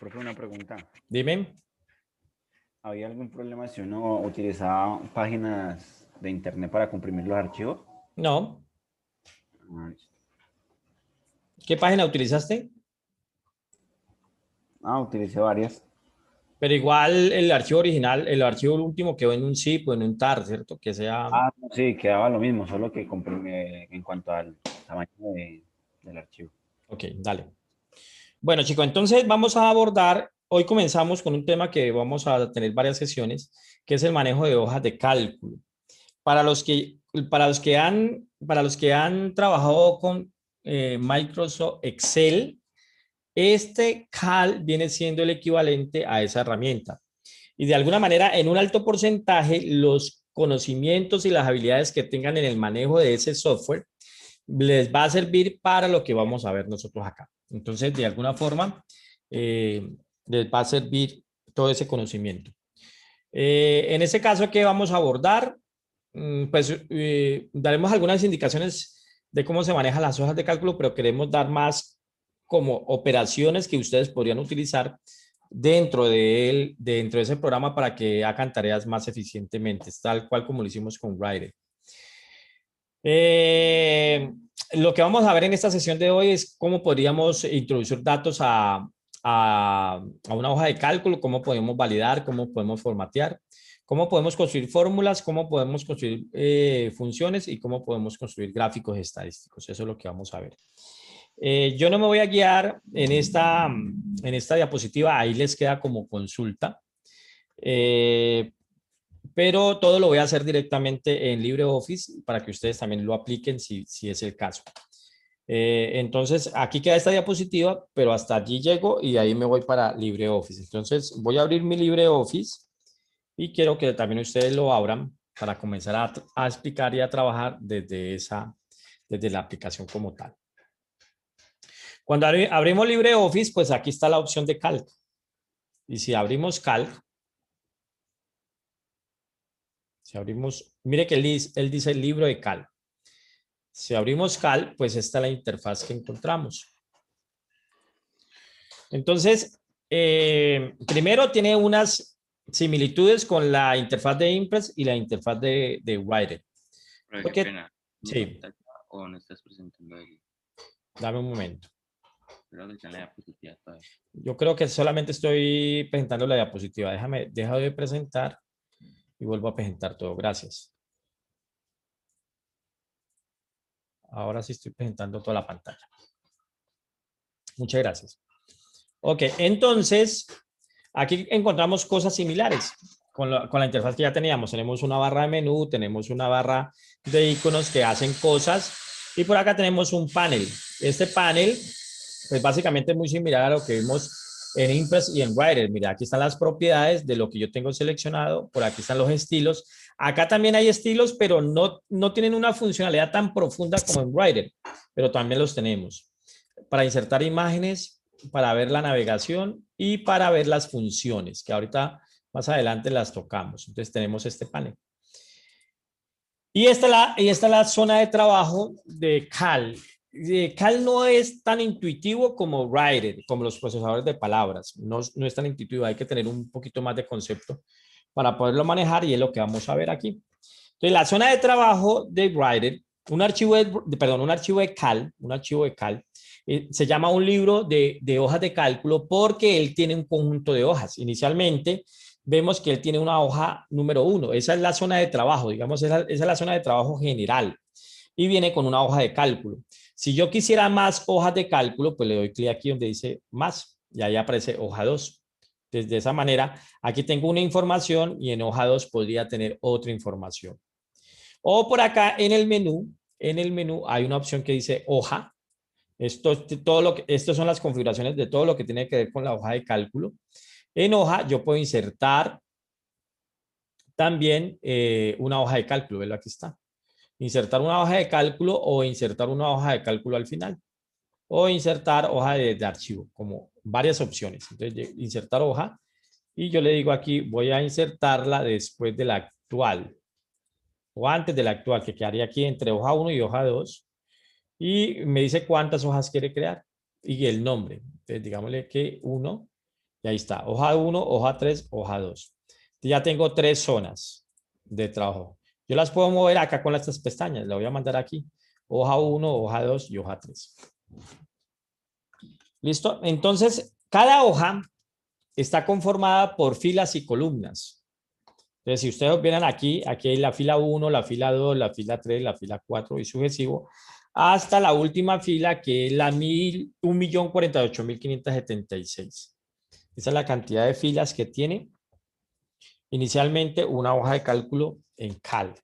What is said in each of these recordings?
Profe, una pregunta. Dime. ¿Había algún problema si uno utilizaba páginas de internet para comprimir los archivos? No. Ah, ¿Qué página utilizaste? utilicé varias. Pero igual el archivo original, el archivo último quedó en un zip o en un tar, ¿cierto? Que sea... No, sí, quedaba lo mismo, solo que comprime en cuanto al tamaño del archivo. Ok, dale. Bueno, chicos, entonces vamos a abordar, hoy comenzamos con un tema que vamos a tener varias sesiones, que es el manejo de hojas de cálculo. Para los que, para los que han trabajado con Microsoft Excel, este CAL viene siendo el equivalente a esa herramienta. Y de alguna manera, en un alto porcentaje, los conocimientos y las habilidades que tengan en el manejo de ese software les va a servir para lo que vamos a ver nosotros acá. Entonces, de alguna forma, les va a servir todo ese conocimiento. En ese caso, ¿qué vamos a abordar? Pues daremos algunas indicaciones de cómo se manejan las hojas de cálculo, pero queremos dar más como operaciones que ustedes podrían utilizar dentro de ese programa para que hagan tareas más eficientemente, tal cual como lo hicimos con Writer. Lo que vamos a ver en esta sesión de hoy es cómo podríamos introducir datos a una hoja de cálculo, cómo podemos validar, cómo podemos formatear, cómo podemos construir fórmulas, cómo podemos construir funciones y cómo podemos construir gráficos estadísticos. Eso es lo que vamos a ver. Yo no me voy a guiar en esta diapositiva, ahí les queda como consulta. Pero todo lo voy a hacer directamente en LibreOffice para que ustedes también lo apliquen si es el caso. Entonces, aquí queda esta diapositiva, pero hasta allí llego y ahí me voy para LibreOffice. Entonces, voy a abrir mi LibreOffice y quiero que también ustedes lo abran para comenzar a explicar y a trabajar desde la aplicación como tal. Cuando abrimos LibreOffice, pues aquí está la opción de Calc. Y si abrimos Calc, si abrimos, mire que él dice el libro de Calc. Si abrimos Cal, pues esta es la interfaz que encontramos. Entonces, primero tiene unas similitudes con la interfaz de Impress y la interfaz de Writer. Pero qué Porque, pena, ¿mi sí, pantalla o no estás presentando el? dame un momento. Creo que está en la diapositiva todavía. Yo creo que solamente estoy presentando la diapositiva. Deja de presentar y vuelvo a presentar todo. Gracias. Ahora sí estoy presentando toda la pantalla. Muchas gracias. Ok, entonces, aquí encontramos cosas similares con la interfaz que ya teníamos. Tenemos una barra de menú, tenemos una barra de iconos que hacen cosas y por acá tenemos un panel. Este panel, pues básicamente es muy similar a lo que vimos en Impress y en Writer. Mira, aquí están las propiedades de lo que yo tengo seleccionado, por aquí están los estilos. Acá también hay estilos, pero no tienen una funcionalidad tan profunda como en Writer, pero también los tenemos. Para insertar imágenes, para ver la navegación y para ver las funciones, que ahorita más adelante las tocamos. Entonces tenemos este panel. Y esta es la zona de trabajo de Cal. Cal no es tan intuitivo como Writer, como los procesadores de palabras. No es tan intuitivo, hay que tener un poquito más de concepto para poderlo manejar y es lo que vamos a ver aquí. Entonces, la zona de trabajo de Writer, un archivo de Cal, se llama un libro de hojas de cálculo porque él tiene un conjunto de hojas. Inicialmente, vemos que él tiene una hoja número 1. Esa es la zona de trabajo, digamos, esa es la zona de trabajo general. Y viene con una hoja de cálculo. Si yo quisiera más hojas de cálculo, pues le doy clic aquí donde dice más y ahí aparece hoja 2. De esa manera, aquí tengo una información y en hoja 2 podría tener otra información. O por acá en el menú hay una opción que dice hoja. Estas son las configuraciones de todo lo que tiene que ver con la hoja de cálculo. En hoja yo puedo insertar también una hoja de cálculo, ¿verdad? Aquí está. Insertar una hoja de cálculo o insertar una hoja de cálculo al final. O insertar hoja de archivo, como varias opciones. Entonces, insertar hoja y yo le digo aquí, voy a insertarla después de la actual o antes de la actual, que quedaría aquí entre hoja 1 y hoja 2. Y me dice cuántas hojas quiere crear y el nombre. Entonces, digámosle que 1 Y ahí está, hoja 1, hoja 3, hoja 2. Ya tengo 3 zonas de trabajo. Yo las puedo mover acá con estas pestañas. Le voy a mandar aquí. Hoja 1, hoja 2 y hoja 3. ¿Listo? Entonces, cada hoja está conformada por filas y columnas. Entonces, si ustedes vienen aquí, aquí hay la fila 1, la fila 2, la fila 3, la fila 4 y sucesivo, hasta la última fila que es la 1.048.576. Esa es la cantidad de filas que tiene inicialmente una hoja de cálculo en Cal.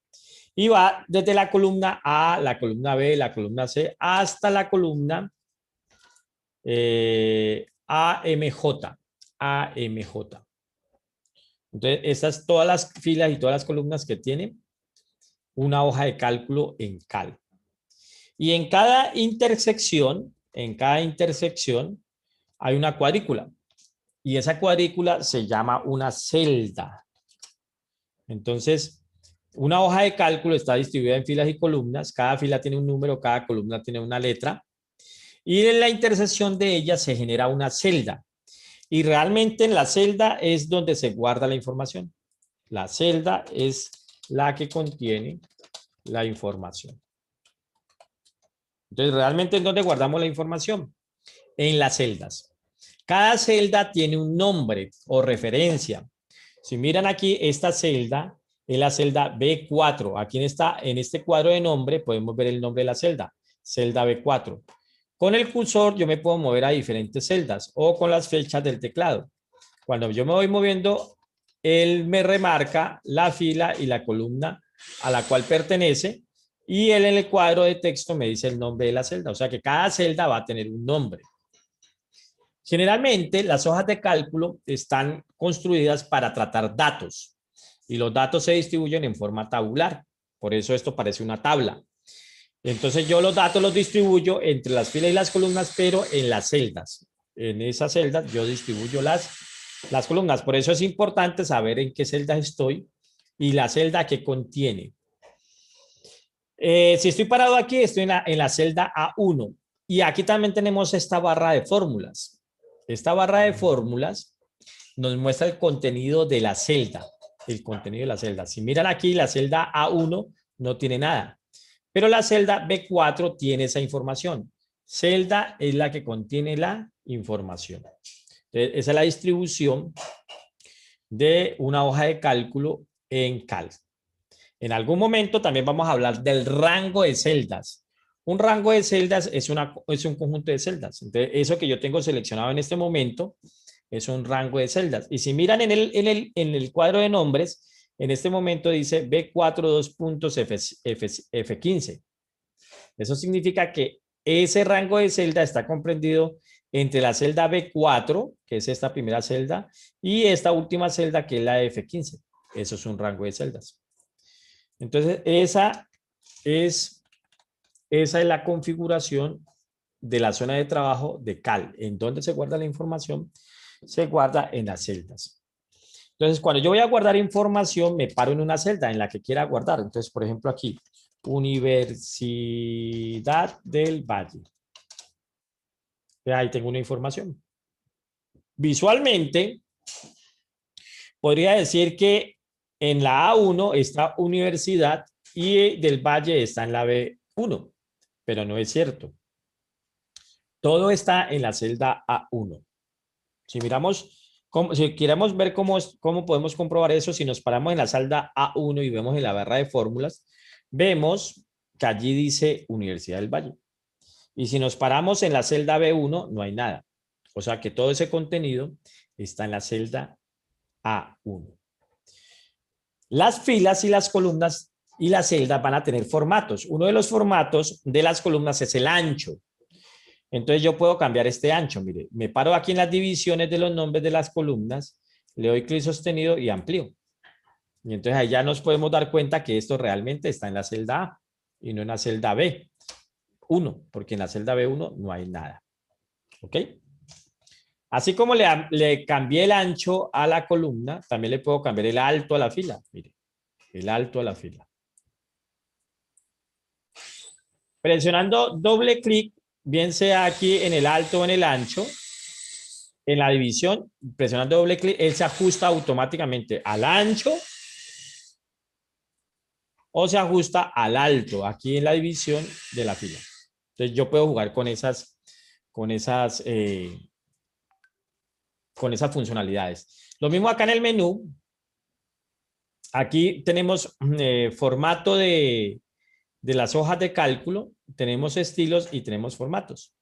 Y va desde la columna A, la columna B, la columna C, hasta la columna AMJ. AMJ. Entonces, estas todas las filas y todas las columnas que tienen una hoja de cálculo en Cal. Y en cada intersección hay una cuadrícula. Y esa cuadrícula se llama una celda. Entonces, una hoja de cálculo está distribuida en filas y columnas. Cada fila tiene un número, cada columna tiene una letra. Y en la intersección de ellas se genera una celda. Y realmente en la celda es donde se guarda la información. La celda es la que contiene la información. Entonces, ¿realmente en dónde guardamos la información? En las celdas. Cada celda tiene un nombre o referencia. Si miran aquí, esta celda es la celda B4. Aquí en este cuadro de nombre podemos ver el nombre de la celda, celda B4. Con el cursor yo me puedo mover a diferentes celdas o con las flechas del teclado. Cuando yo me voy moviendo, él me remarca la fila y la columna a la cual pertenece y él en el cuadro de texto me dice el nombre de la celda. O sea que cada celda va a tener un nombre. Generalmente las hojas de cálculo están construidas para tratar datos y los datos se distribuyen en forma tabular. Por eso esto parece una tabla. Entonces yo los datos los distribuyo entre las filas y las columnas, pero en las celdas. En esas celdas yo distribuyo las columnas. Por eso es importante saber en qué celda estoy y la celda que contiene. Si estoy parado aquí, estoy en la celda A1. Y aquí también tenemos esta barra de fórmulas. Esta barra de fórmulas nos muestra el contenido de la celda. El contenido de la celda. Si miran aquí, la celda A1 no tiene nada. Pero la celda B4 tiene esa información. Celda es la que contiene la información. Entonces, esa es la distribución de una hoja de cálculo en Cal. En algún momento también vamos a hablar del rango de celdas. Un rango de celdas es un conjunto de celdas. Entonces, eso que yo tengo seleccionado en este momento es un rango de celdas. Y si miran en el cuadro de nombres, en este momento dice B4 2 puntos F15. Eso significa que ese rango de celda está comprendido entre la celda B4, que es esta primera celda, y esta última celda, que es la F15. Eso es un rango de celdas. Entonces, esa es la configuración de la zona de trabajo de Cal. ¿En dónde se guarda la información? Se guarda en las celdas. Entonces, cuando yo voy a guardar información, me paro en una celda en la que quiera guardar. Entonces, por ejemplo, aquí, Universidad del Valle. Ahí tengo una información. Visualmente, podría decir que en la A1 está Universidad y del Valle está en la B1, pero no es cierto. Todo está en la celda A1. Si miramos, si queremos ver cómo podemos comprobar eso, si nos paramos en la celda A1 y vemos en la barra de fórmulas, vemos que allí dice Universidad del Valle. Y si nos paramos en la celda B1, no hay nada. O sea que todo ese contenido está en la celda A1. Las filas y las columnas y las celdas van a tener formatos. Uno de los formatos de las columnas es el ancho. Entonces yo puedo cambiar este ancho. Mire, me paro aquí en las divisiones de los nombres de las columnas, le doy clic sostenido y amplío. Y entonces ahí ya nos podemos dar cuenta que esto realmente está en la celda A y no en la celda B1, porque en la celda B1 no hay nada. ¿Ok? Así como le cambié el ancho a la columna, también le puedo cambiar el alto a la fila. Mire, el alto a la fila. Presionando doble clic, bien sea aquí en el alto o en el ancho, en la división, presionando doble clic, él se ajusta automáticamente al ancho o se ajusta al alto, aquí en la división de la fila. Entonces yo puedo jugar con esas funcionalidades. Lo mismo acá en el menú. Aquí tenemos formato de las hojas de cálculo, tenemos estilos y tenemos formatos.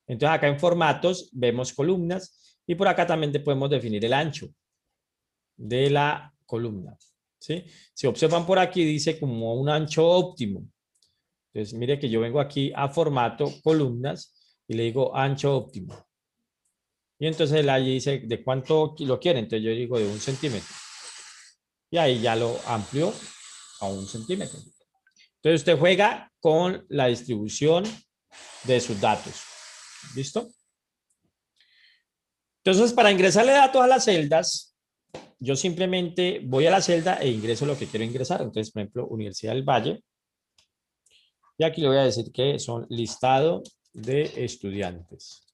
Entonces acá en formatos vemos columnas y por acá también podemos definir el ancho de la columna. ¿Sí? Si observan por aquí dice como un ancho óptimo. Entonces mire que yo vengo aquí a formato columnas y le digo ancho óptimo. Y entonces él allí dice de cuánto lo quiere. Entonces yo digo de 1 centímetro. Y ahí ya lo amplió a 1 centímetro. Entonces usted juega con la distribución de sus datos. ¿Listo? Entonces, para ingresarle datos a las celdas, yo simplemente voy a la celda e ingreso lo que quiero ingresar. Entonces, por ejemplo, Universidad del Valle. Y aquí le voy a decir que son listado de estudiantes.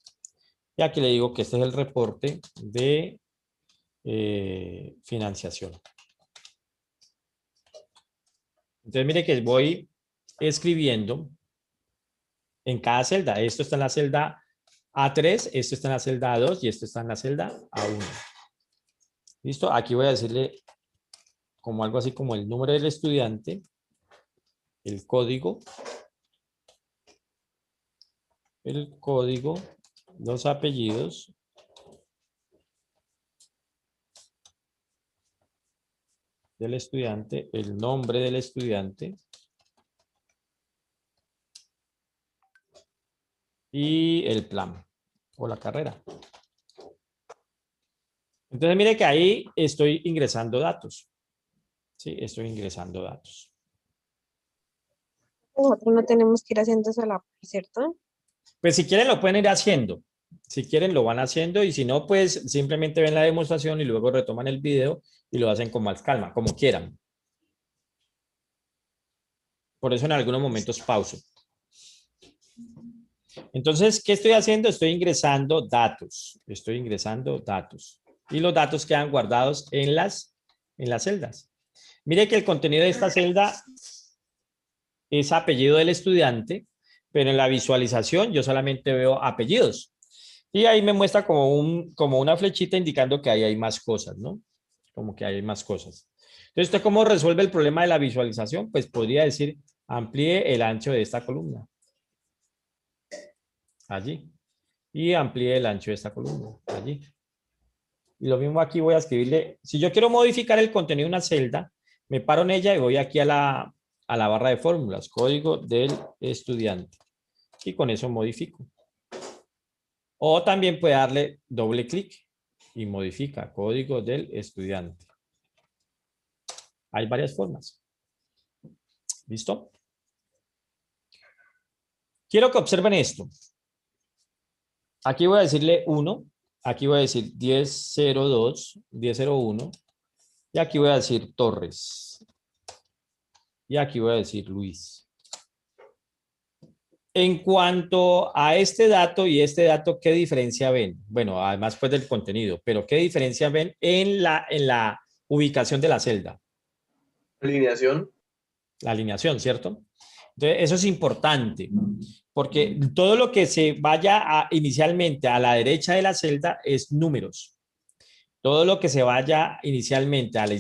Y aquí le digo que este es el reporte de financiación. Entonces, mire que voy escribiendo en cada celda. Esto está en la celda A3, esto está en la celda A2 y esto está en la celda A1. ¿Listo? Aquí voy a decirle como algo así como el número del estudiante, el código, los apellidos, del estudiante, el nombre del estudiante y el plan o la carrera. Entonces mire que ahí estoy ingresando datos. Sí, estoy ingresando datos. Nosotros no tenemos que ir haciendo eso a la par, ¿cierto? Pues si quieren lo pueden ir haciendo. Si quieren lo van haciendo y si no, pues simplemente ven la demostración y luego retoman el video y lo hacen con más calma, como quieran. Por eso en algunos momentos pauso. Entonces, ¿qué estoy haciendo? Estoy ingresando datos. Estoy ingresando datos. Y los datos quedan guardados en las celdas. Mire que el contenido de esta celda es apellido del estudiante, pero en la visualización yo solamente veo apellidos. Y ahí me muestra como una flechita indicando que ahí hay más cosas, ¿no? Como que hay más cosas. Entonces, ¿usted cómo resuelve el problema de la visualización? Pues podría decir, amplíe el ancho de esta columna. Allí. Y amplíe el ancho de esta columna. Allí. Y lo mismo aquí voy a escribirle. Si yo quiero modificar el contenido de una celda, me paro en ella y voy aquí a la barra de fórmulas. Código del estudiante. Y con eso modifico. O también puede darle doble clic y modifica código del estudiante. Hay varias formas. ¿Listo? Quiero que observen esto. Aquí voy a decirle 1, aquí voy a decir 1002, 1001, y aquí voy a decir Torres. Y aquí voy a decir Luis. En cuanto a este dato y este dato, ¿qué diferencia ven? Bueno, además pues del contenido, pero ¿qué diferencia ven en la ubicación de la celda? Alineación. La alineación, ¿cierto? Entonces, eso es importante, porque todo lo que se vaya inicialmente a la derecha de la celda es números. Todo lo que se vaya inicialmente a la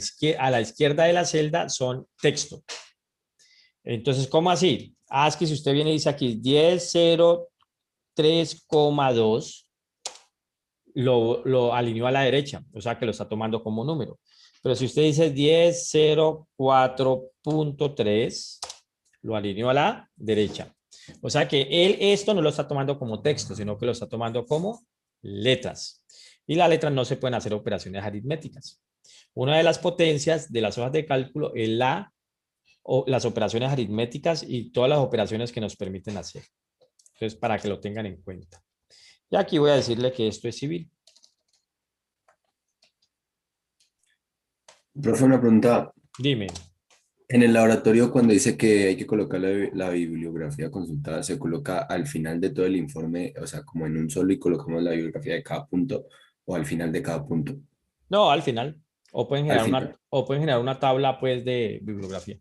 izquierda de la celda son texto. Entonces, ¿cómo así? Es que si usted viene y dice aquí 1003,2, lo alineó a la derecha, o sea que lo está tomando como número. Pero si usted dice 1004.3, lo alineó a la derecha. O sea que él esto no lo está tomando como texto, sino que lo está tomando como letras. Y las letras no se pueden hacer operaciones aritméticas. Una de las potencias de las hojas de cálculo es las operaciones aritméticas y todas las operaciones que nos permiten hacer. Entonces, para que lo tengan en cuenta. Y aquí voy a decirle que esto es civil. Profe, una pregunta. Dime. En el laboratorio, cuando dice que hay que colocar la bibliografía consultada, se coloca al final de todo el informe, o sea, como en un solo y colocamos la bibliografía de cada punto o al final de cada punto. No, al final. Al final, O pueden generar una tabla pues de bibliografía.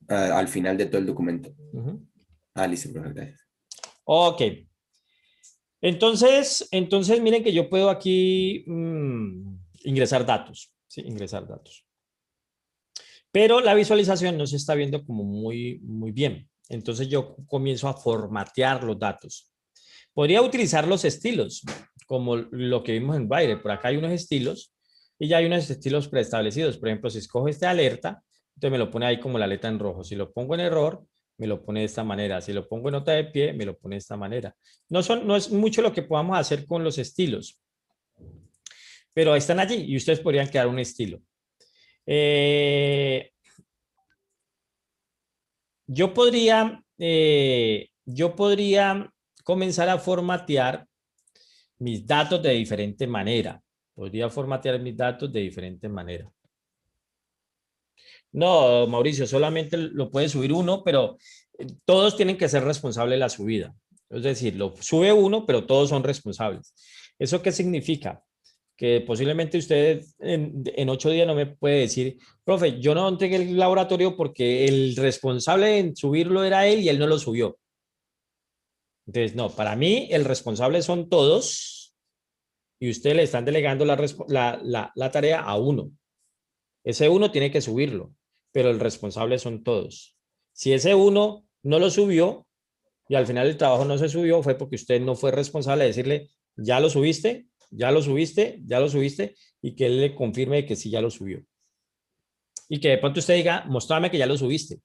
al final de todo el documento. Ujú. Ah, listo, profesor, gracias. Ok. Entonces miren que yo puedo aquí ingresar datos. Sí, ingresar datos. Pero la visualización no se está viendo como muy bien. Entonces yo comienzo a formatear los datos. Podría utilizar los estilos, como lo que vimos en Wire. Por acá hay unos estilos y ya hay unos estilos preestablecidos. Por ejemplo, si escojo este alerta, entonces me lo pone ahí como la letra en rojo. Si lo pongo en error, me lo pone de esta manera. Si lo pongo en nota de pie, me lo pone de esta manera. No es mucho lo que podamos hacer con los estilos, pero están allí y ustedes podrían crear un estilo. Yo podría comenzar a formatear mis datos de diferente manera. Podría formatear mis datos de diferente manera. No, Mauricio, solamente lo puede subir uno, pero todos tienen que ser responsables de la subida. Es decir, lo sube uno, pero todos son responsables. ¿Eso qué significa? Que posiblemente usted en 8 días no me puede decir, profe, yo no entregué el laboratorio porque el responsable en subirlo era él y él no lo subió. Entonces, no, para mí el responsable son todos y ustedes le están delegando la tarea a uno. Ese uno tiene que subirlo, pero el responsable son todos. Si ese uno no lo subió y al final el trabajo no se subió, fue porque usted no fue responsable de decirle, ya lo subiste, ya lo subiste, ya lo subiste, y que él le confirme que sí ya lo subió. Y que de pronto usted diga, mostrame que ya lo subiste.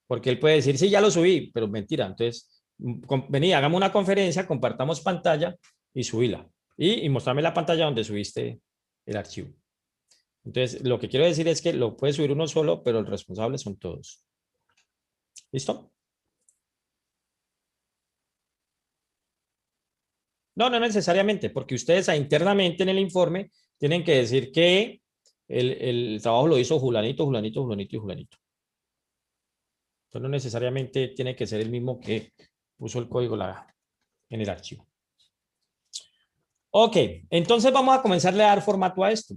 Porque él puede decir, sí, ya lo subí, pero mentira. Entonces, vení, hagamos una conferencia, compartamos pantalla y subíla. Y mostrame la pantalla donde subiste el archivo. Entonces, lo que quiero decir es que lo puede subir uno solo, pero el responsable son todos. ¿Listo? No necesariamente, porque ustedes internamente en el informe tienen que decir que el trabajo lo hizo Julanito, Julanito, Julanito y Julanito. Entonces, no necesariamente tiene que ser el mismo que puso el código en el archivo. Ok, entonces vamos a comenzarle a dar formato a esto.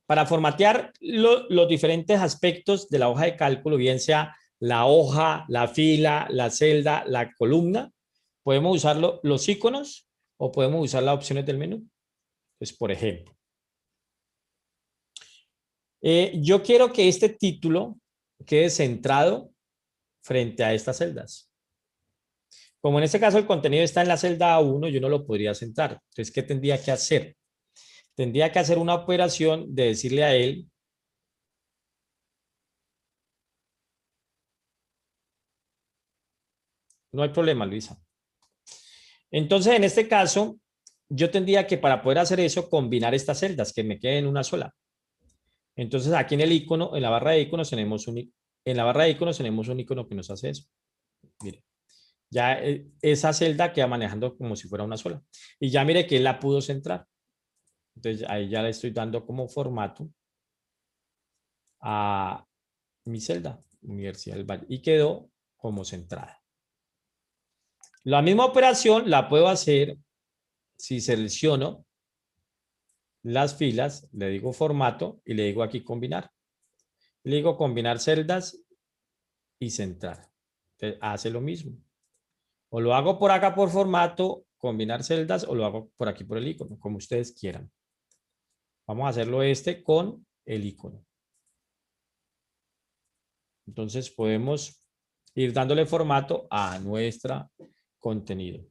Para formatear los diferentes aspectos de la hoja de cálculo, bien sea la hoja, la fila, la celda, la columna, podemos usar los iconos o podemos usar las opciones del menú. Entonces, por ejemplo, yo quiero que este título quede centrado frente a estas celdas. Como en este caso el contenido está en la celda A1, yo no lo podría centrar. Entonces, ¿qué tendría que hacer? Tendría que hacer una operación de decirle a él, no hay problema, Luisa. Entonces, en este caso, yo tendría que, para poder hacer eso, combinar estas celdas, que me queden una sola. Entonces, aquí en el icono, en la barra de iconos, tenemos un icono que nos hace eso. Mire, ya esa celda queda manejando como si fuera una sola. Y ya mire que él la pudo centrar. Entonces, ahí ya le estoy dando como formato a mi celda, Universidad del Valle, y quedó como centrada. La misma operación la puedo hacer si selecciono las filas, le digo formato y le digo aquí combinar. Le digo combinar celdas y centrar. Entonces, hace lo mismo. O lo hago por acá por formato, combinar celdas, o lo hago por aquí por el icono, como ustedes quieran. Vamos a hacerlo con el icono. Entonces podemos ir dándole formato a nuestro contenido.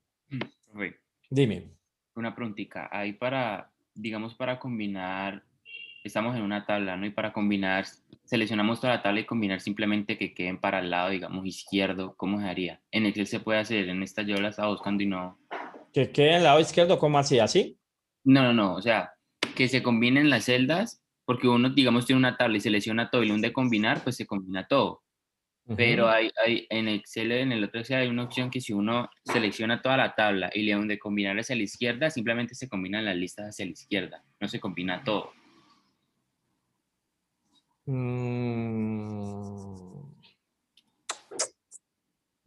Profe, Dime. una preguntita. Ahí para, digamos, para combinar, estamos en una tabla, ¿no? Y para combinar, seleccionamos toda la tabla y combinar simplemente que queden para el lado, digamos, izquierdo. ¿Cómo se haría? En Excel se puede hacer, en esta yo la estaba buscando y no. Que quede en el lado izquierdo, ¿cómo así? ¿Así? No. O sea, que se combinen las celdas, porque uno, digamos, tiene una tabla y selecciona todo y le hunde combinar, pues se combina todo. Pero en Excel, en el otro Excel hay una opción que si uno selecciona toda la tabla y le hunde combinar hacia la izquierda, simplemente se combinan las listas hacia la izquierda, no se combina todo.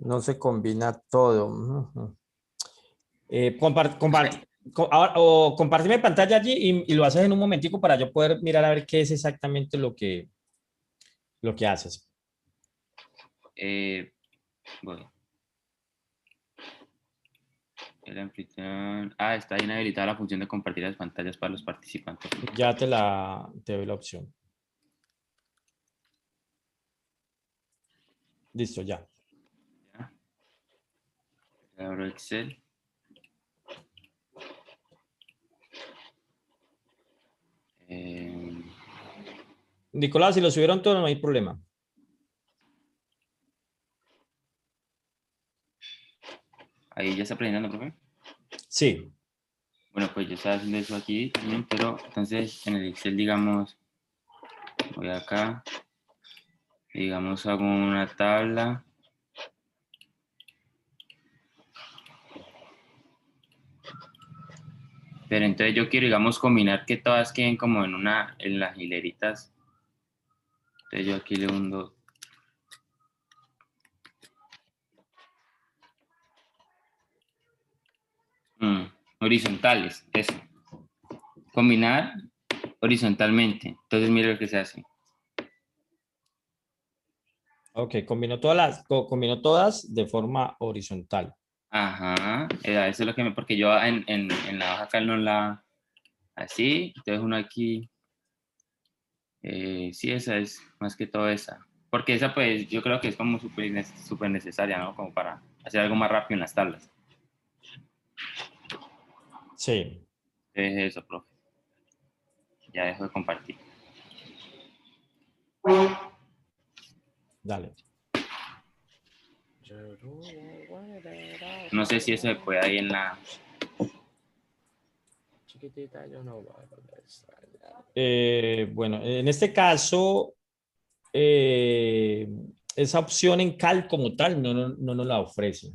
No se combina todo. Ujú. Compárteme pantalla allí y lo haces en un momentico para yo poder mirar a ver qué es exactamente lo que haces. Voy. El anfitrión. Ah, está inhabilitada la función de compartir las pantallas para los participantes. Ya te doy la opción. Listo, ya. Ya. Abro Excel. Nicolás, si lo subieron todo, no hay problema. Ahí ya está aprendiendo, profe. Sí. Bueno, pues yo estaba haciendo eso aquí también, pero entonces en el Excel, digamos, voy acá, digamos, hago una tabla. Pero entonces yo quiero, digamos, combinar que todas queden como en las hileritas. Entonces yo aquí le hundo. Horizontales, eso. Combinar horizontalmente. Entonces mire lo que se hace. Ok, combinó todas de forma horizontal. Ajá, eso es lo que porque yo en la hoja acá no la, así, entonces uno aquí, sí, esa es más que todo esa. Porque esa pues yo creo que es como súper necesaria, ¿no? Como para hacer algo más rápido en las tablas. Sí. Es eso, profe. Ya dejo de compartir. Dale. No sé si eso se puede ahí en la... Chiquitita, yo no voy a poder extrañar. Bueno, en este caso, esa opción en Cal como tal no nos la ofrece.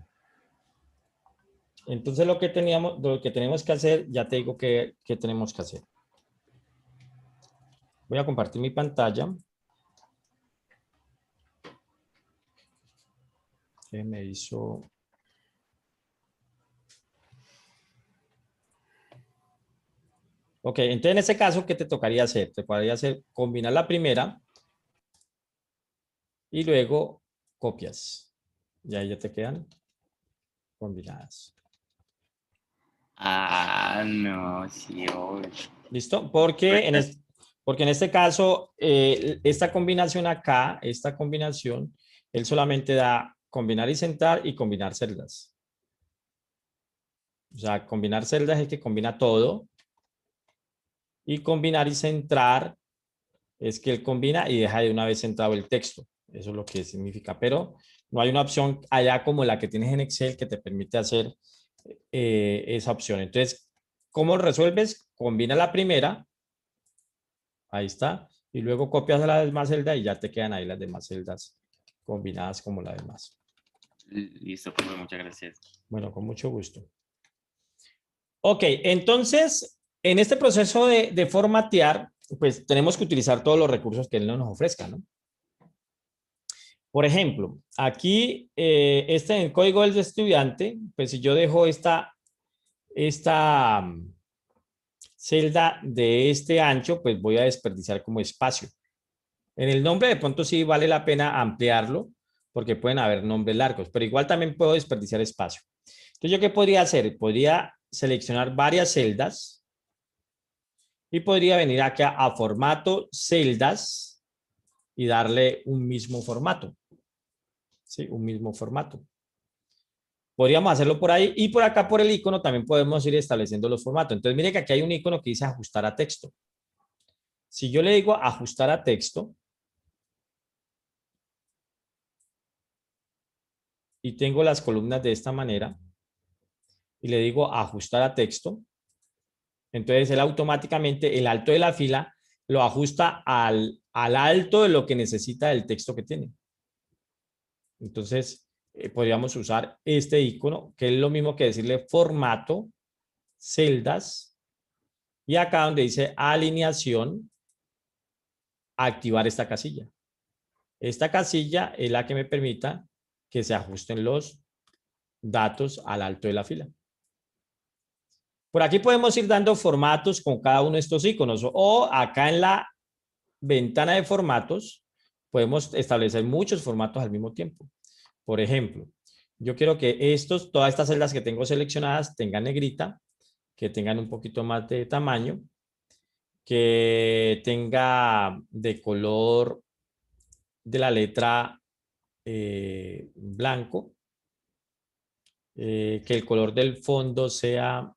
Entonces lo que tenemos que hacer, ya te digo que tenemos que hacer. Voy a compartir mi pantalla. ¿Qué me hizo? Ok, entonces en ese caso, ¿qué te tocaría hacer? Te tocaría hacer combinar la primera y luego copias. Y ahí ya te quedan combinadas. Ah, no, sí, obvio. ¿Listo? Porque en este caso, esta combinación acá, esta combinación, él solamente da combinar y centrar y combinar celdas. O sea, combinar celdas es que combina todo. Y combinar y centrar es que él combina y deja de una vez centrado el texto. Eso es lo que significa. Pero no hay una opción allá como la que tienes en Excel que te permite hacer esa opción. Entonces, ¿cómo resuelves? Combina la primera. Ahí está. Y luego copias a la demás celda y ya te quedan ahí las demás celdas combinadas como las demás. Listo, profe, muchas gracias. Bueno, con mucho gusto. Ok, entonces, en este proceso de formatear, pues tenemos que utilizar todos los recursos que él nos ofrezca, ¿no? Por ejemplo, aquí, en el código del estudiante, pues si yo dejo esta celda de este ancho, pues voy a desperdiciar como espacio. En el nombre de pronto sí vale la pena ampliarlo, porque pueden haber nombres largos, pero igual también puedo desperdiciar espacio. Entonces, ¿yo qué podría hacer? Podría seleccionar varias celdas y podría venir acá a formato celdas y darle un mismo formato. Sí, un mismo formato. Podríamos hacerlo por ahí y por acá por el icono también podemos ir estableciendo los formatos. Entonces, mire que aquí hay un icono que dice ajustar a texto. Si yo le digo ajustar a texto y tengo las columnas de esta manera y le digo ajustar a texto, entonces él automáticamente el alto de la fila lo ajusta al alto de lo que necesita el texto que tiene. Entonces, podríamos usar este icono, que es lo mismo que decirle formato, celdas, y acá donde dice alineación, activar esta casilla. Esta casilla es la que me permita que se ajusten los datos al alto de la fila. Por aquí podemos ir dando formatos con cada uno de estos iconos o acá en la ventana de formatos podemos establecer muchos formatos al mismo tiempo. Por ejemplo, yo quiero que todas estas celdas que tengo seleccionadas tengan negrita, que tengan un poquito más de tamaño, que tenga de color de la letra blanco, que el color del fondo sea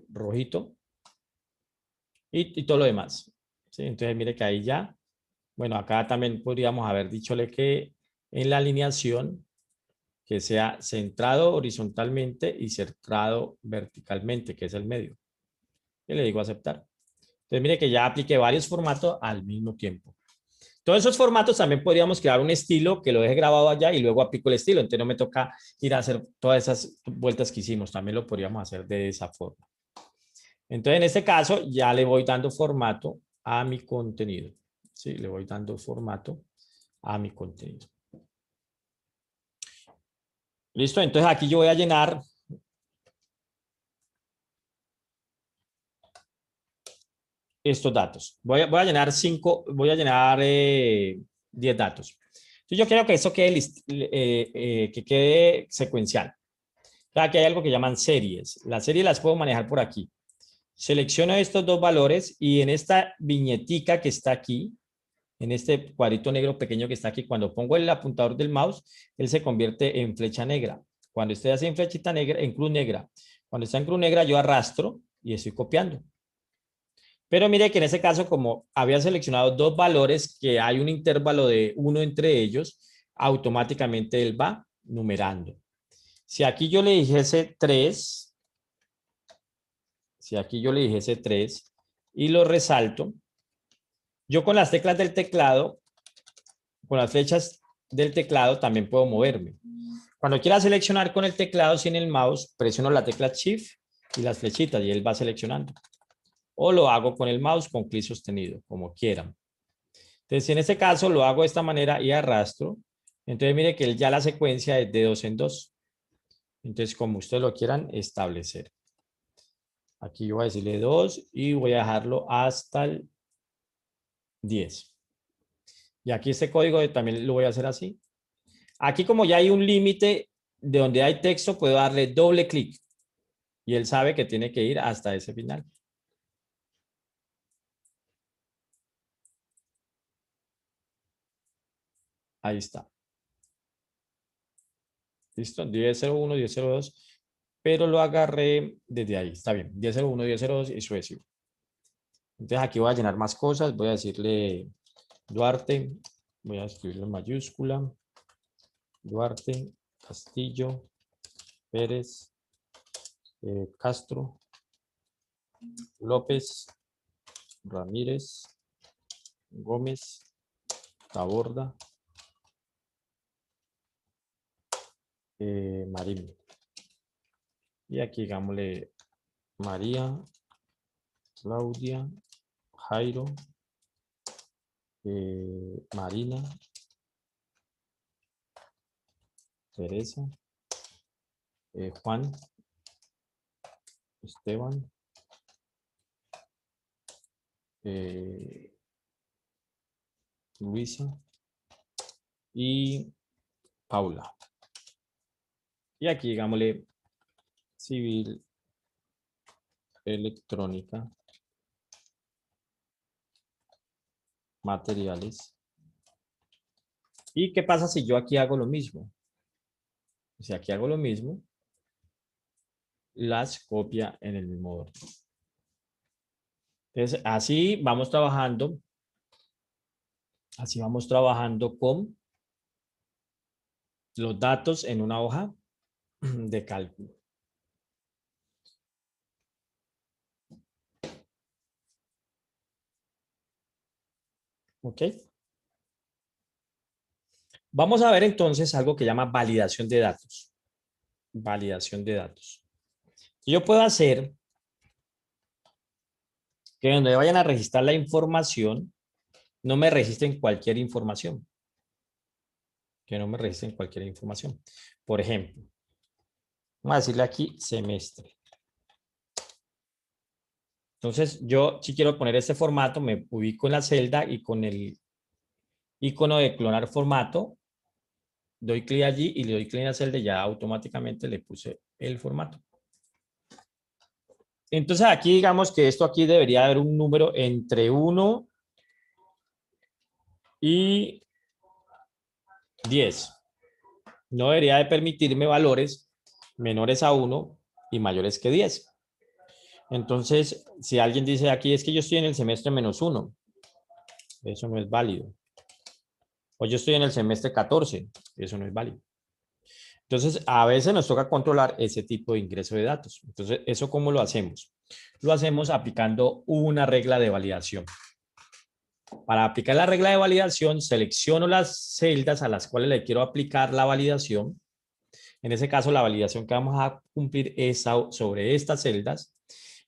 rojito y todo lo demás. ¿Sí? Entonces mire que ahí ya, bueno, acá también podríamos haber dichole que en la alineación que sea centrado horizontalmente y centrado verticalmente, que es el medio. Y le digo aceptar. Entonces mire que ya apliqué varios formatos al mismo tiempo. Todos esos formatos también podríamos crear un estilo que lo deje grabado allá y luego aplico el estilo. Entonces no me toca ir a hacer todas esas vueltas que hicimos. También lo podríamos hacer de esa forma. Entonces en este caso ya le voy dando formato a mi contenido. Sí, le voy dando formato a mi contenido. Listo, entonces aquí yo voy a llenar estos datos. Voy a llenar 10 datos. Entonces yo quiero que eso quede, que quede secuencial. Aquí hay algo que llaman series. Las series las puedo manejar por aquí. Selecciono estos dos valores y en esta viñetica que está aquí, en este cuadrito negro pequeño que está aquí, cuando pongo el apuntador del mouse, él se convierte en flecha negra. Cuando esté así en flechita negra, en cruz negra. Cuando está en cruz negra, yo arrastro y estoy copiando. Pero mire que en ese caso, como había seleccionado dos valores que hay un intervalo de 1 entre ellos, automáticamente él va numerando. Si aquí yo le dijese 3, y lo resalto, yo con las teclas del teclado, con las flechas del teclado también puedo moverme. Cuando quiera seleccionar con el teclado sin el mouse, presiono la tecla Shift y las flechitas y él va seleccionando. O lo hago con el mouse con clic sostenido, como quieran. Entonces, en este caso lo hago de esta manera y arrastro. Entonces, mire que ya la secuencia es de 2 en 2. Entonces, como ustedes lo quieran establecer. Aquí yo voy a decirle 2 y voy a dejarlo hasta el 10. Y aquí este código también lo voy a hacer así. Aquí como ya hay un límite de donde hay texto, puedo darle doble clic. Y él sabe que tiene que ir hasta ese final. Ahí está. ¿Listo? 10.01, 10.02. Pero lo agarré desde ahí. Está bien. 10.01, 10.02 y sucesivo. Entonces aquí voy a llenar más cosas. Voy a decirle Duarte. Voy a escribirlo en mayúscula. Duarte, Castillo, Pérez, Castro, López, Ramírez, Gómez, Taborda, Marín. Y aquí digámosle María, Claudia, Jairo, Marina, Teresa, Juan, Esteban, Luisa y Paula. Y aquí digámosle civil, electrónica, materiales. ¿Y qué pasa si yo aquí hago lo mismo? Si aquí hago lo mismo, las copia en el mismo orden. Entonces, así vamos trabajando. Así vamos trabajando con los datos en una hoja de cálculo. ¿Ok? Vamos a ver entonces algo que llama validación de datos. Validación de datos. Yo puedo hacer que donde vayan a registrar la información, no me registren cualquier información. que no me registren cualquier información. Por ejemplo, vamos a decirle aquí semestre. Entonces, yo si quiero poner este formato, me ubico en la celda y con el icono de clonar formato, doy clic allí y le doy clic en la celda y ya automáticamente le puse el formato. Entonces, aquí digamos que esto aquí debería haber un número entre 1 y 10. No debería de permitirme valores menores a 1 y mayores que 10. Entonces, si alguien dice aquí es que yo estoy en el semestre -1, eso no es válido. O yo estoy en el semestre 14, eso no es válido. Entonces, a veces nos toca controlar ese tipo de ingreso de datos. Entonces, ¿eso cómo lo hacemos? Lo hacemos aplicando una regla de validación. Para aplicar la regla de validación, selecciono las celdas a las cuales le quiero aplicar la validación. En ese caso, la validación que vamos a cumplir es sobre estas celdas.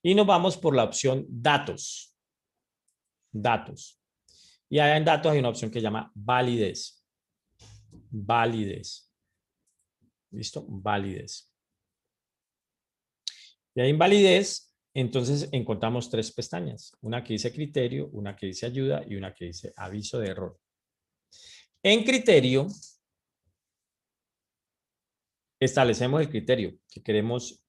Y nos vamos por la opción datos. Datos. Y allá en datos hay una opción que se llama validez. Validez. ¿Listo? Validez. Y ahí en validez, entonces encontramos 3 pestañas. Una que dice criterio, una que dice ayuda y una que dice aviso de error. En criterio, establecemos el criterio que queremos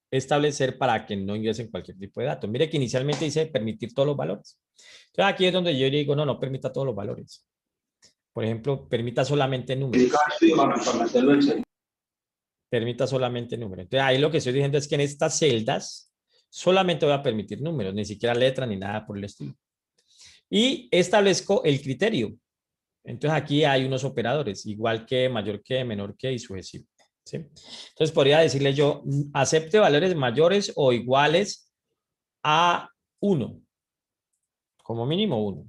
establecer para que no ingresen cualquier tipo de datos. Mire que inicialmente dice permitir todos los valores. Entonces aquí es donde yo digo, no permita todos los valores. Por ejemplo, permita solamente números. Permita solamente números. Entonces ahí lo que estoy diciendo es que en estas celdas solamente voy a permitir números, ni siquiera letras ni nada por el estilo. Y establezco el criterio. Entonces aquí hay unos operadores, igual que, mayor que, menor que y sucesivo. ¿Sí? Entonces podría decirle yo, acepte valores mayores o iguales a 1. Como mínimo 1.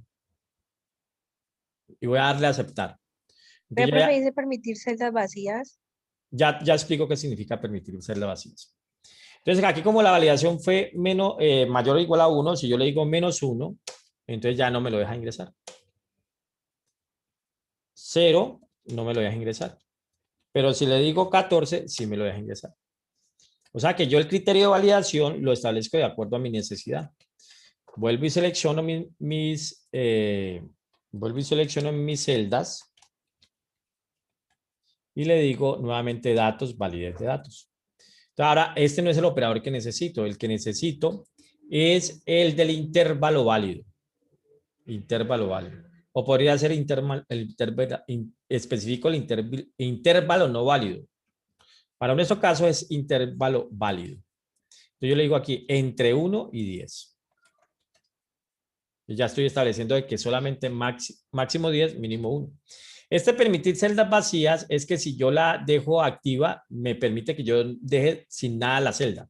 Y voy a darle a aceptar. ¿Me Entonces, preferís permitir celdas vacías? ya explico qué significa permitir celdas vacías. Entonces aquí como la validación fue mayor o igual a 1, si yo le digo -1, entonces ya no me lo deja ingresar. 0, no me lo deja ingresar. Pero si le digo 14, sí me lo deja ingresar. O sea que yo el criterio de validación lo establezco de acuerdo a mi necesidad. Vuelvo y selecciono mis celdas y le digo nuevamente datos, validez de datos. Entonces, ahora, este no es el operador que necesito. El que necesito es el del intervalo válido. Intervalo válido. O podría ser específico el intervalo no válido. Para nuestro caso es intervalo válido. Entonces yo le digo aquí entre 1 y 10. Yo ya estoy estableciendo de que solamente máximo 10, mínimo 1. Este permitir celdas vacías es que si yo la dejo activa, me permite que yo deje sin nada la celda.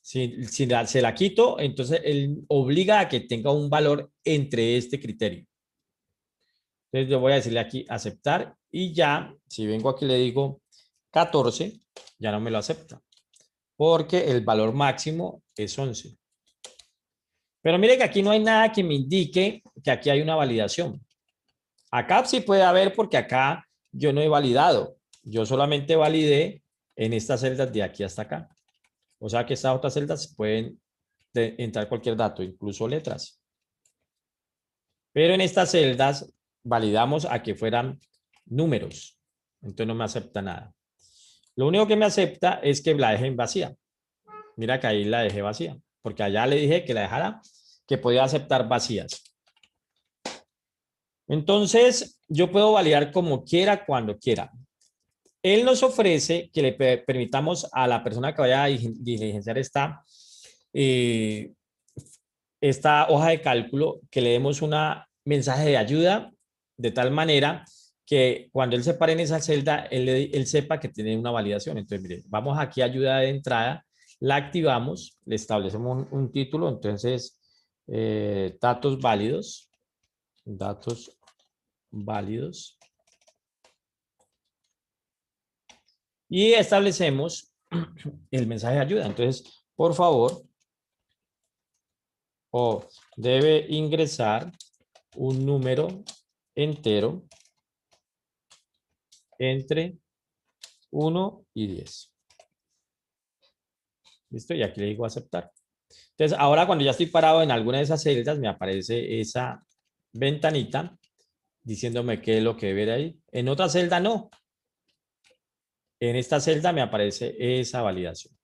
Si se la quito, entonces él obliga a que tenga un valor entre este criterio. Entonces yo voy a decirle aquí aceptar y ya, si vengo aquí le digo 14, ya no me lo acepta. Porque el valor máximo es 11. Pero mire que aquí no hay nada que me indique que aquí hay una validación. Acá sí puede haber porque acá yo no he validado. Yo solamente validé en estas celdas de aquí hasta acá. O sea que estas otras celdas pueden entrar cualquier dato, incluso letras. Pero en estas celdas validamos a que fueran números. Entonces no me acepta nada. Lo único que me acepta es que la deje en vacía. Mira que ahí la dejé vacía. Porque allá le dije que la dejara, que podía aceptar vacías. Entonces, yo puedo validar como quiera, cuando quiera. Él nos ofrece que le permitamos a la persona que vaya a diligenciar esta hoja de cálculo, que le demos un mensaje de ayuda, de tal manera que cuando él se pare en esa celda, él sepa que tiene una validación. Entonces, mire, vamos aquí a ayuda de entrada, la activamos, le establecemos un título, entonces, datos válidos. Y establecemos el mensaje de ayuda. Entonces, por favor, debe ingresar un número entero entre 1 y 10. ¿Listo? Y aquí le digo aceptar. Entonces, ahora cuando ya estoy parado en alguna de esas celdas, me aparece esa ventanita diciéndome qué es lo que debe de ahí. En otra celda no. En esta celda me aparece esa validación.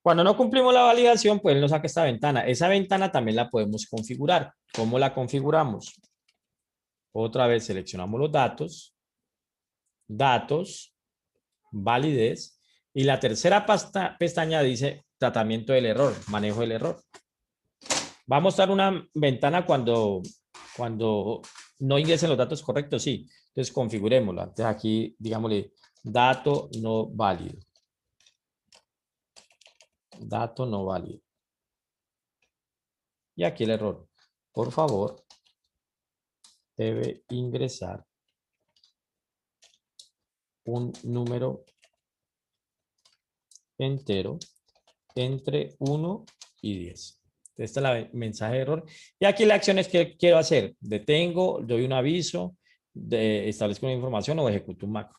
Cuando no cumplimos la validación, pues él nos saca esta ventana. Esa ventana también la podemos configurar. ¿Cómo la configuramos? Otra vez seleccionamos los datos, datos, validez, y la tercera pestaña dice tratamiento del error, manejo del error. ¿Va a mostrar una ventana cuando no ingresen los datos correctos? Sí. Entonces configurémosla. Entonces aquí, digámosle, dato no válido. Dato no válido. Y aquí el error. Por favor, debe ingresar un número entero entre 1 y 10. Esta es la mensaje de error. Y aquí la acción es que quiero hacer. Detengo, doy un aviso, establezco una información o ejecuto un macro.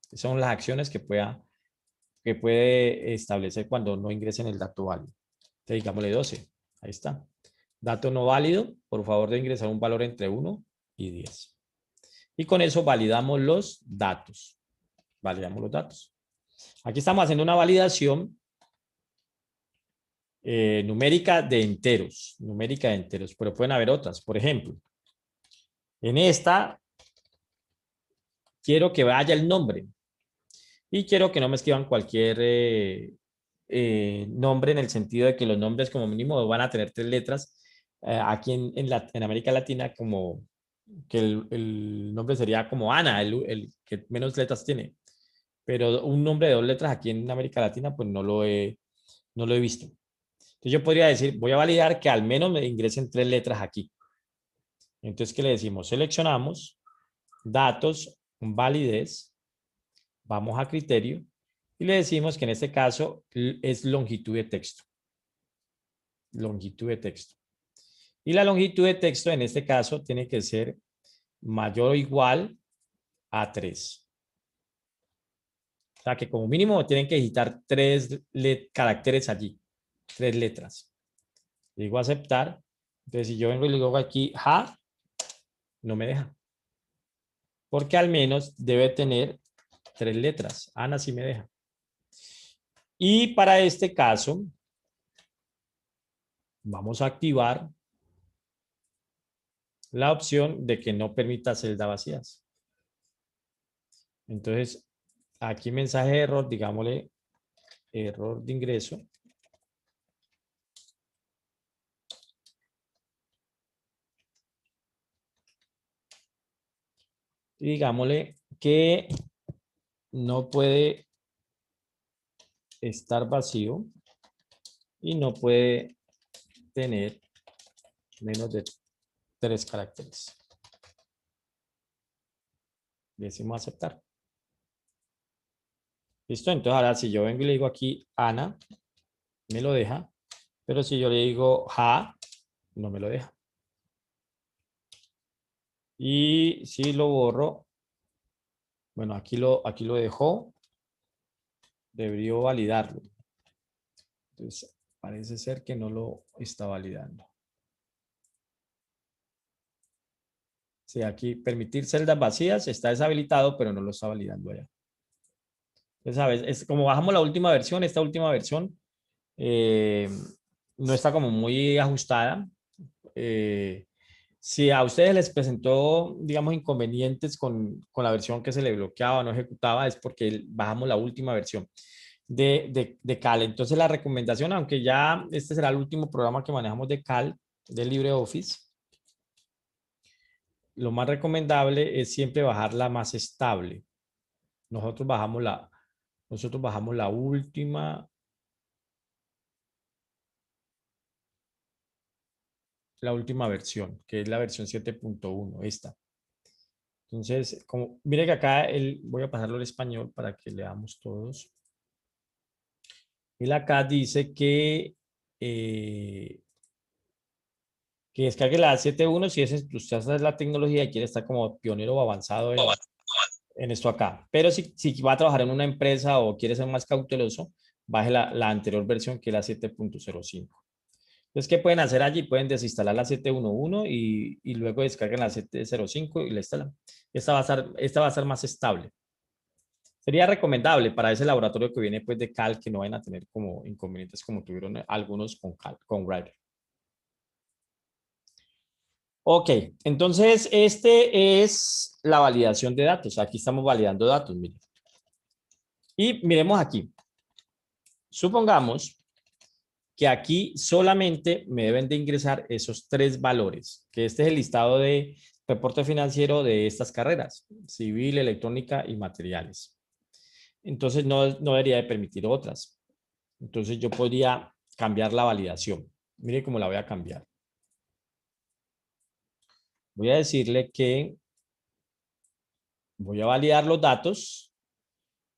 Esas son las acciones que puede establecer cuando no ingresen el dato válido. Entonces, digámosle 12. Ahí está. Dato no válido, por favor de ingresar un valor entre 1 y 10. Y con eso validamos los datos. Validamos los datos. Aquí estamos haciendo una validación numérica de enteros. Numérica de enteros, pero pueden haber otras. Por ejemplo, en esta quiero que vaya el nombre. Y quiero que no me escriban cualquier nombre en el sentido de que los nombres como mínimo van a tener 3 letras. Aquí en América Latina como que el nombre sería como Ana, el que menos letras tiene. Pero un nombre de 2 letras aquí en América Latina pues no lo he visto. Entonces yo podría decir, voy a validar que al menos me ingresen 3 letras aquí. Entonces, ¿qué le decimos? Seleccionamos datos, validez, vamos a criterio y le decimos que en este caso es longitud de texto. Longitud de texto. Y la longitud de texto en este caso tiene que ser mayor o igual a 3. O sea que como mínimo tienen que digitar 3 caracteres allí. 3 letras. Le digo aceptar. Entonces si yo vengo y le digo aquí ja, no me deja. Porque al menos debe tener 3 letras. Ana sí me deja. Y para este caso, vamos a activar la opción de que no permita celdas vacías. Entonces, aquí mensaje de error, digámosle error de ingreso. Y digámosle que no puede estar vacío y no puede tener menos de 3 caracteres. Le decimos aceptar. ¿Listo? Entonces ahora si yo vengo y le digo aquí Ana, me lo deja. Pero si yo le digo ja, no me lo deja. Y si lo borro, bueno, aquí lo dejó. Debería validarlo. Entonces, parece ser que no lo está validando. Sí, aquí permitir celdas vacías está deshabilitado, pero no lo está validando allá. Entonces, ¿sabes? Es como bajamos la última versión, esta última versión no está como muy ajustada. Si a ustedes les presentó, digamos, inconvenientes con la versión que se le bloqueaba o no ejecutaba, es porque bajamos la última versión de Cal. Entonces la recomendación, aunque ya este será el último programa que manejamos de Cal, del LibreOffice, lo más recomendable es siempre bajar la más estable. Nosotros bajamos la última versión, que es la versión 7.1, esta. Entonces, mire que acá voy a pasarlo al español para que leamos todos. Él acá dice que descargue la 7.1 si usted hace la tecnología y quiere estar como pionero o avanzado en esto acá. Pero si va a trabajar en una empresa o quiere ser más cauteloso, baje la anterior versión que es la 7.05. Entonces, ¿qué pueden hacer allí? Pueden desinstalar la 7.11 y luego descargan la 7.05 y la instalan. Esta va a ser más estable. Sería recomendable para ese laboratorio que viene pues de Cal, que no vayan a tener como inconvenientes como tuvieron algunos con Writer. Ok, entonces este es la validación de datos. Aquí estamos validando datos, miren. Y miremos aquí. Supongamos que aquí solamente me deben de ingresar esos 3 valores, que este es el listado de reporte financiero de estas carreras, civil, electrónica y materiales. Entonces no debería de permitir otras. Entonces yo podría cambiar la validación. Mire cómo la voy a cambiar. Voy a decirle que voy a validar los datos,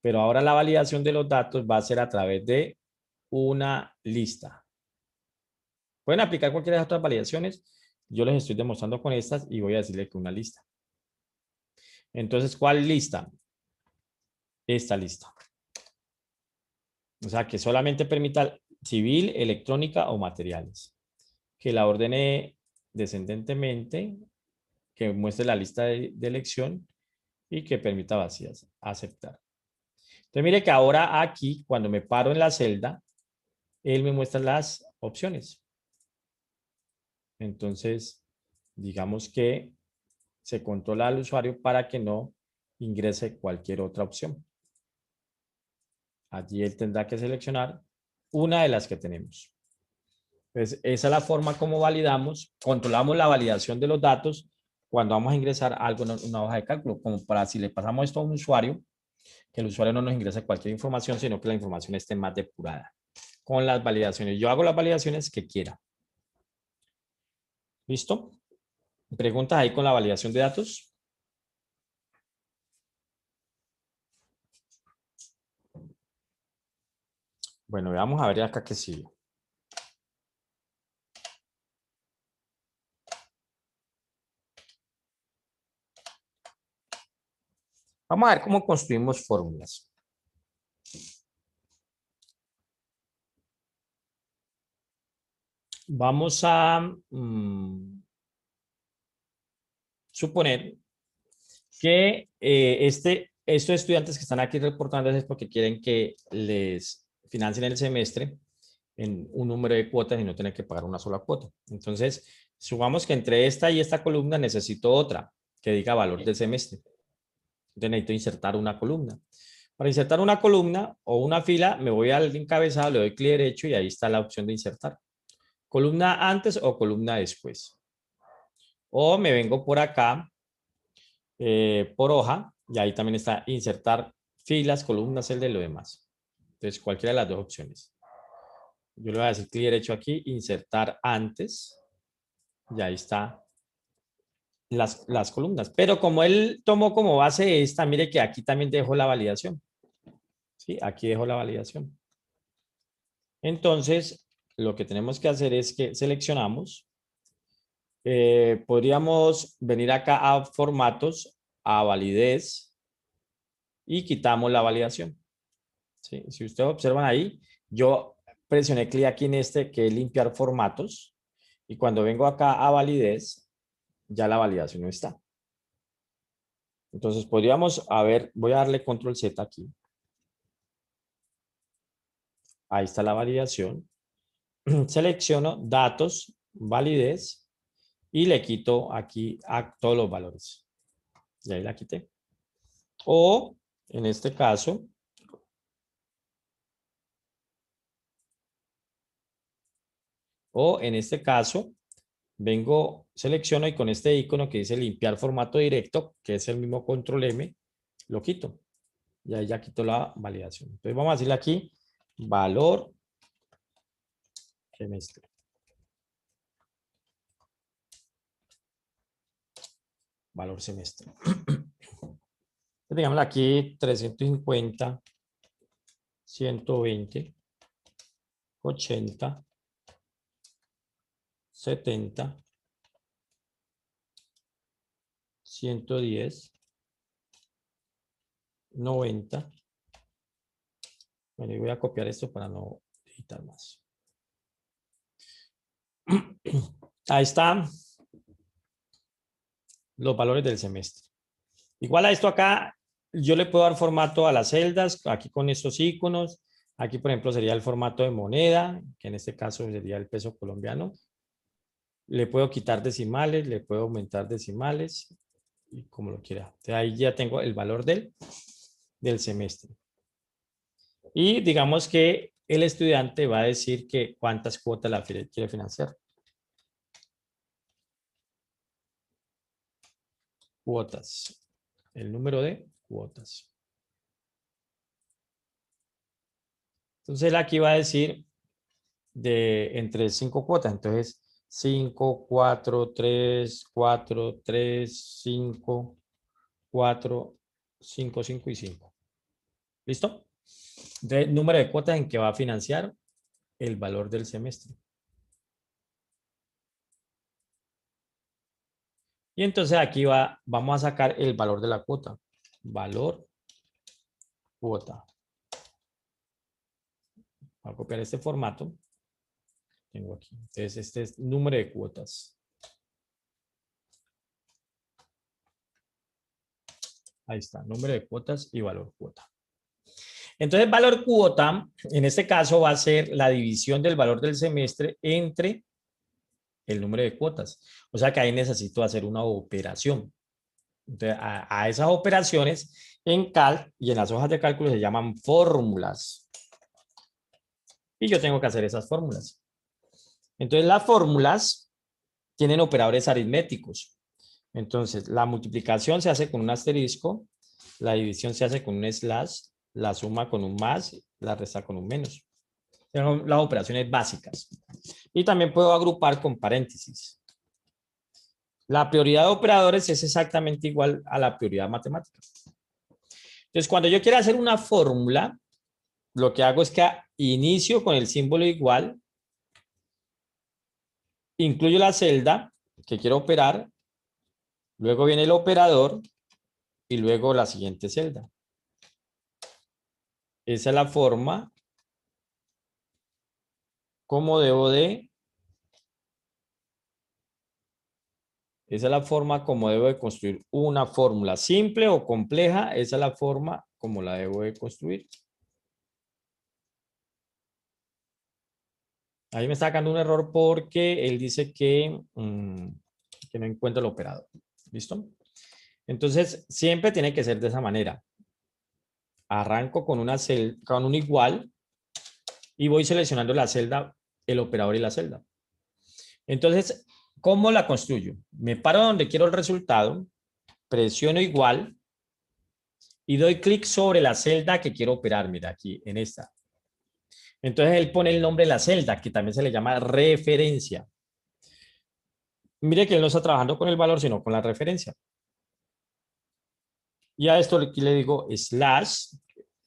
pero ahora la validación de los datos va a ser a través de una lista. Pueden aplicar cualquiera de las otras validaciones. Yo les estoy demostrando con estas y voy a decirle que una lista. Entonces, ¿cuál lista? Esta lista. O sea, que solamente permita civil, electrónica o materiales. Que la ordene descendentemente, que muestre la lista de elección y que permita vacías. Aceptar. Entonces, mire que ahora aquí, cuando me paro en la celda, él me muestra las opciones. Entonces, digamos que se controla al usuario para que no ingrese cualquier otra opción. Allí él tendrá que seleccionar una de las que tenemos. Entonces, esa es la forma como validamos, controlamos la validación de los datos cuando vamos a ingresar algo en una hoja de cálculo, como para si le pasamos esto a un usuario, que el usuario no nos ingrese cualquier información, sino que la información esté más depurada con las validaciones. Yo hago las validaciones que quiera. ¿Listo? ¿Preguntas ahí con la validación de datos? Bueno, vamos a ver acá qué sigue. Vamos a ver cómo construimos fórmulas. Vamos a suponer que estos estudiantes que están aquí reportando es porque quieren que les financien el semestre en un número de cuotas y no tener que pagar una sola cuota. Entonces, supongamos que entre esta y esta columna necesito otra que diga valor del semestre. Entonces necesito insertar una columna. Para insertar una columna o una fila, me voy al encabezado, le doy clic derecho y ahí está la opción de insertar. Columna antes o columna después. O me vengo por acá, por hoja, y ahí también está insertar filas, columnas, celda y lo demás. Entonces, cualquiera de las dos opciones. Yo le voy a decir clic derecho aquí, insertar antes, y ahí está las columnas. Pero como él tomó como base esta, mire que aquí también dejo la validación. ¿Sí? Aquí dejo la validación. Entonces, lo que tenemos que hacer es que seleccionamos. Podríamos venir acá a formatos, a validez y quitamos la validación. ¿Sí? Si ustedes observan ahí, yo presioné clic aquí en este que es limpiar formatos y cuando vengo acá a validez, ya la validación no está. Entonces podríamos, a ver, voy a darle control Z aquí. Ahí está la validación. Selecciono datos, validez y le quito aquí a todos los valores. Y ahí la quité. O en este caso, vengo, selecciono y con este icono que dice limpiar formato directo, que es el mismo control M, lo quito. Y ahí ya quito la validación. Entonces vamos a decirle aquí valor semestre. Valor semestre. Digamos aquí 350, 120, 80, 70, 110, 90. Bueno, y voy a copiar esto para no editar más. Ahí están los valores del semestre. Igual a esto acá, yo le puedo dar formato a las celdas, aquí con estos iconos. Aquí, por ejemplo, sería el formato de moneda, que en este caso sería el peso colombiano. Le puedo quitar decimales, le puedo aumentar decimales, y como lo quiera. Entonces, ahí ya tengo el valor del semestre. Y digamos que el estudiante va a decir que cuántas cuotas la quiere financiar. Cuotas. El número de cuotas. Entonces él aquí va a decir de entre 5 cuotas. Entonces 5, 4, 3, 4, 3, 5, 4, 5, 5 y 5. ¿Listo? Entonces, número de cuotas en que va a financiar el valor del semestre. Y entonces aquí vamos a sacar el valor de la cuota. Valor, cuota. Voy a copiar este formato. Tengo aquí. Entonces, este es número de cuotas. Ahí está, número de cuotas y valor cuota. Entonces, valor cuota, en este caso, va a ser la división del valor del semestre entre el número de cuotas. O sea que ahí necesito hacer una operación. Entonces, a esas operaciones en Calc y en las hojas de cálculo se llaman fórmulas. Y yo tengo que hacer esas fórmulas. Entonces, las fórmulas tienen operadores aritméticos. Entonces, la multiplicación se hace con un asterisco, la división se hace con un slash, la suma con un más, la resta con un menos. Son las operaciones básicas. Y también puedo agrupar con paréntesis. La prioridad de operadores es exactamente igual a la prioridad matemática. Entonces, cuando yo quiero hacer una fórmula, lo que hago es que inicio con el símbolo igual, incluyo la celda que quiero operar, luego viene el operador y luego la siguiente celda. Esa es la forma como debo de construir una fórmula simple o compleja. Esa es la forma como la debo de construir. Ahí me está sacando un error porque él dice que no encuentra el operador. ¿Listo? Entonces, siempre tiene que ser de esa manera. Arranco con con un igual y voy seleccionando la celda, el operador y la celda. Entonces, ¿cómo la construyo? Me paro donde quiero el resultado, presiono igual y doy clic sobre la celda que quiero operar. Mira, aquí en esta. Entonces, él pone el nombre de la celda, que también se le llama referencia. Mire que él no está trabajando con el valor, sino con la referencia. Y a esto aquí le digo slash,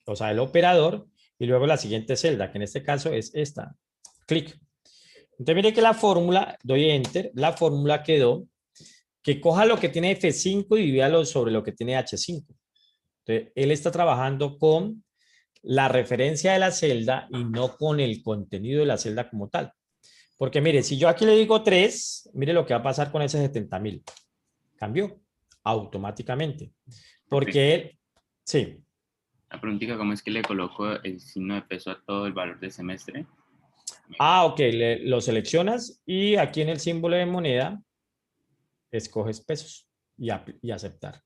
o sea, el operador, y luego la siguiente celda, que en este caso es esta. Clic. Entonces, mire que la fórmula, doy enter, la fórmula quedó que coja lo que tiene F5 y divídalo sobre lo que tiene H5. Entonces, él está trabajando con la referencia de la celda y no con el contenido de la celda como tal. Porque mire, si yo aquí le digo 3, mire lo que va a pasar con ese 70,000. Cambió automáticamente. Porque él, sí. La preguntita, ¿cómo es que le coloco el signo de peso a todo el valor del semestre? Ah, ok, lo seleccionas y aquí en el símbolo de moneda escoges pesos y aceptar.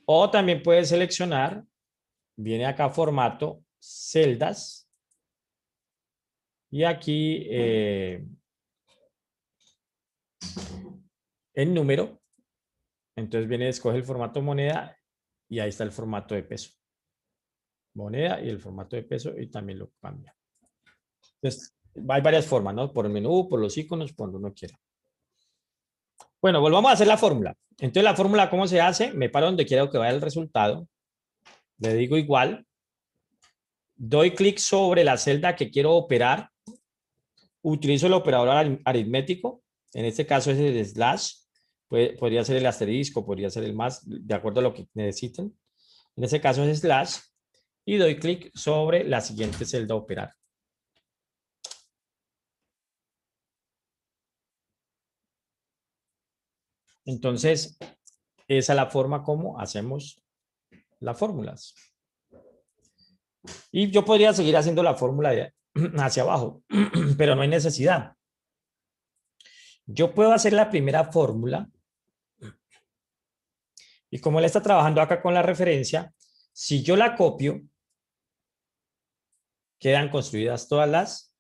O también puedes seleccionar, viene acá formato, celdas, y aquí en número, entonces viene, escoge el formato moneda y ahí está el formato de peso. Moneda y el formato de peso y también lo cambia. Entonces, hay varias formas, ¿no? Por el menú, por los iconos, cuando uno quiera. Bueno, volvamos a hacer la fórmula. Entonces, la fórmula, ¿cómo se hace? Me paro donde quiero que vaya el resultado. Le digo igual. Doy clic sobre la celda que quiero operar. Utilizo el operador aritmético. En este caso es el slash. Podría ser el asterisco, podría ser el más, de acuerdo a lo que necesiten. En ese caso es slash y doy clic sobre la siguiente celda a operar. Entonces, esa es la forma como hacemos las fórmulas. Y yo podría seguir haciendo la fórmula hacia abajo, pero no hay necesidad. Yo puedo hacer la primera fórmula y como él está trabajando acá con la referencia, si yo la copio, quedan construidas todas las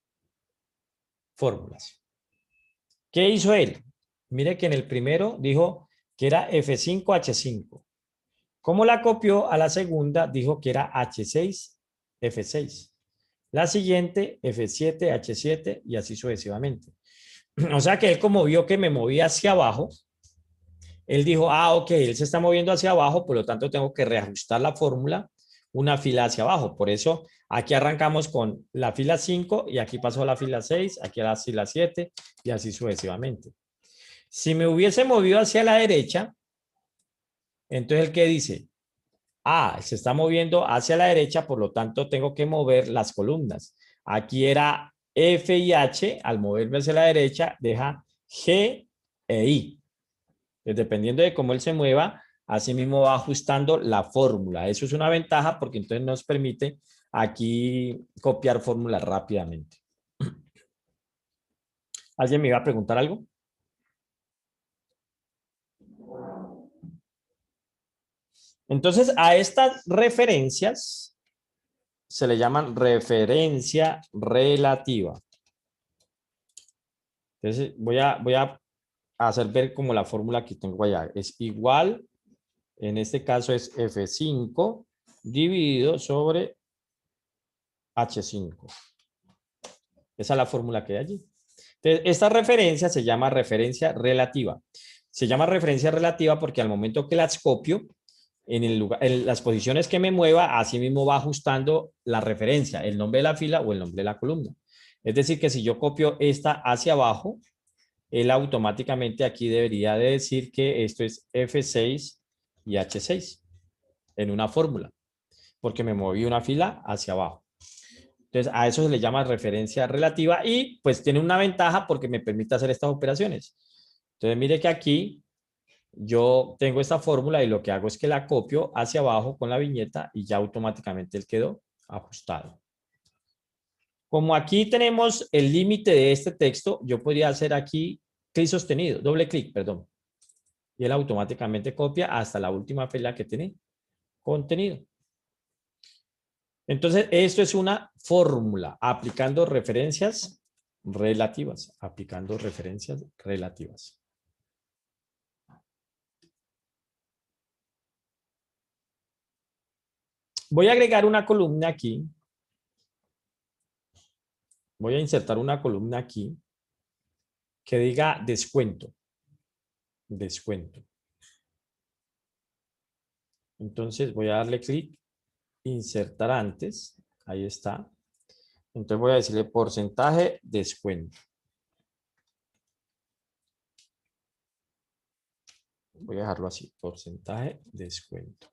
fórmulas. ¿Qué hizo él? Mire que en el primero dijo que era F5H5. Como la copió a la segunda, dijo que era H6F6. La siguiente, F7H7 y así sucesivamente. O sea que él como vio que me movía hacia abajo, él dijo, ok, él se está moviendo hacia abajo, por lo tanto tengo que reajustar la fórmula una fila hacia abajo. Por eso aquí arrancamos con la fila 5 y aquí pasó a la fila 6, aquí a la fila 7 y así sucesivamente. Si me hubiese movido hacia la derecha, entonces el que dice, se está moviendo hacia la derecha, por lo tanto tengo que mover las columnas. Aquí era F y H, al moverme hacia la derecha, deja G e I. Pues dependiendo de cómo él se mueva, así mismo va ajustando la fórmula. Eso es una ventaja porque entonces nos permite aquí copiar fórmulas rápidamente. ¿Alguien me iba a preguntar algo? Entonces, a estas referencias se le llaman referencia relativa. Entonces, voy a hacer ver como la fórmula que tengo allá. Es igual, en este caso es F5 dividido sobre H5. Esa es la fórmula que hay allí. Entonces, esta referencia se llama referencia relativa. Se llama referencia relativa porque al momento que las copio, en las posiciones que me mueva, así mismo va ajustando la referencia, el nombre de la fila o el nombre de la columna. Es decir, que si yo copio esta hacia abajo, él automáticamente aquí debería de decir que esto es F6 y H6 en una fórmula, porque me moví una fila hacia abajo. Entonces, a eso se le llama referencia relativa y pues tiene una ventaja porque me permite hacer estas operaciones. Entonces, mire que aquí yo tengo esta fórmula y lo que hago es que la copio hacia abajo con la viñeta y ya automáticamente él quedó ajustado. Como aquí tenemos el límite de este texto, yo podría hacer aquí clic sostenido, doble clic, perdón. Y él automáticamente copia hasta la última fila que tiene contenido. Entonces, esto es una fórmula aplicando referencias relativas, aplicando referencias relativas. Voy a agregar una columna aquí. Voy a insertar una columna aquí que diga descuento. Descuento. Entonces voy a darle clic, insertar antes. Ahí está. Entonces voy a decirle porcentaje descuento. Voy a dejarlo así, porcentaje descuento.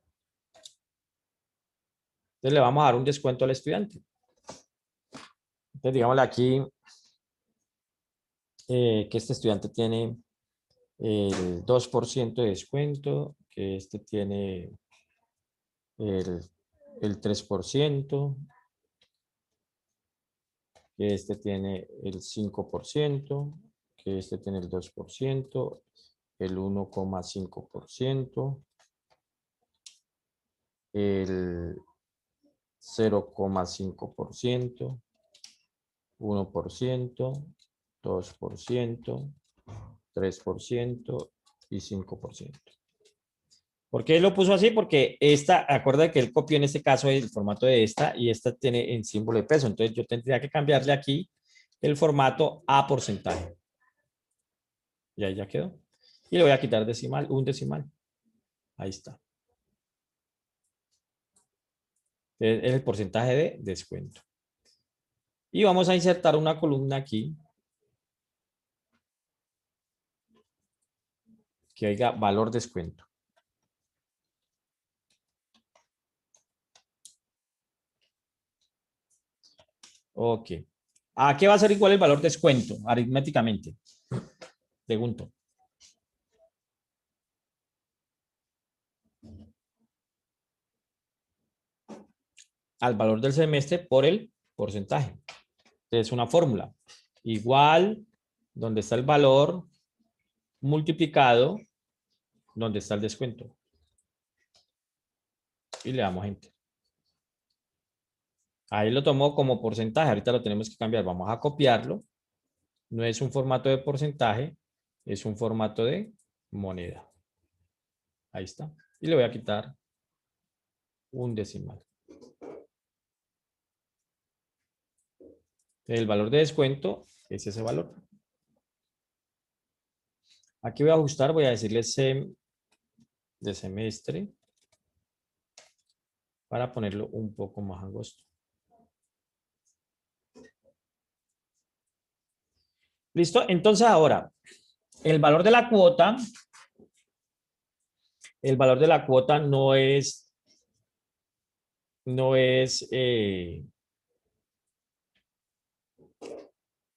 Entonces le vamos a dar un descuento al estudiante. Entonces digámosle aquí que este estudiante tiene el 2% de descuento, que este tiene el 3%, que este tiene el 5%, que este tiene el 2%, el 1,5%, el 0,5%, 1%, 2%, 3% y 5%. ¿Por qué lo puso así? Porque esta, acuerda que él copió en este caso el formato de esta y esta tiene en símbolo de peso. Entonces yo tendría que cambiarle aquí el formato a porcentaje. Y ahí ya quedó. Y le voy a quitar decimal, un decimal. Ahí está. Es el porcentaje de descuento. Y vamos a insertar una columna aquí que oiga valor descuento. Ok. ¿A qué va a ser igual el valor descuento aritméticamente? Pregunto. Al valor del semestre por el porcentaje. Es una fórmula. Igual, donde está el valor multiplicado, donde está el descuento. Y le damos enter. Ahí lo tomó como porcentaje. Ahorita lo tenemos que cambiar. Vamos a copiarlo. No es un formato de porcentaje, es un formato de moneda. Ahí está. Y le voy a quitar un decimal. El valor de descuento es ese valor. Aquí voy a ajustar, voy a decirle sem de semestre para ponerlo un poco más angosto. ¿Listo? Entonces ahora, el valor de la cuota no es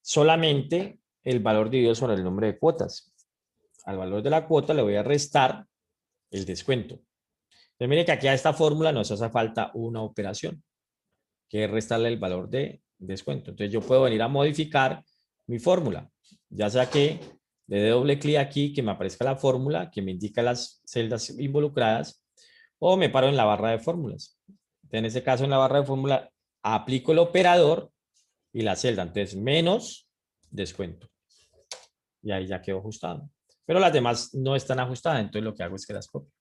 solamente el valor dividido sobre el número de cuotas. Al valor de la cuota le voy a restar el descuento. Entonces, mire que aquí a esta fórmula nos hace falta una operación, que es restarle el valor de descuento. Entonces yo puedo venir a modificar mi fórmula, ya sea que le dé doble clic aquí, que me aparezca la fórmula, que me indica las celdas involucradas, o me paro en la barra de fórmulas. Entonces, en este caso, en la barra de fórmula, aplico el operador y la celda. Entonces, menos descuento. Y ahí ya quedó ajustado. Pero las demás no están ajustadas, entonces lo que hago es que las copio.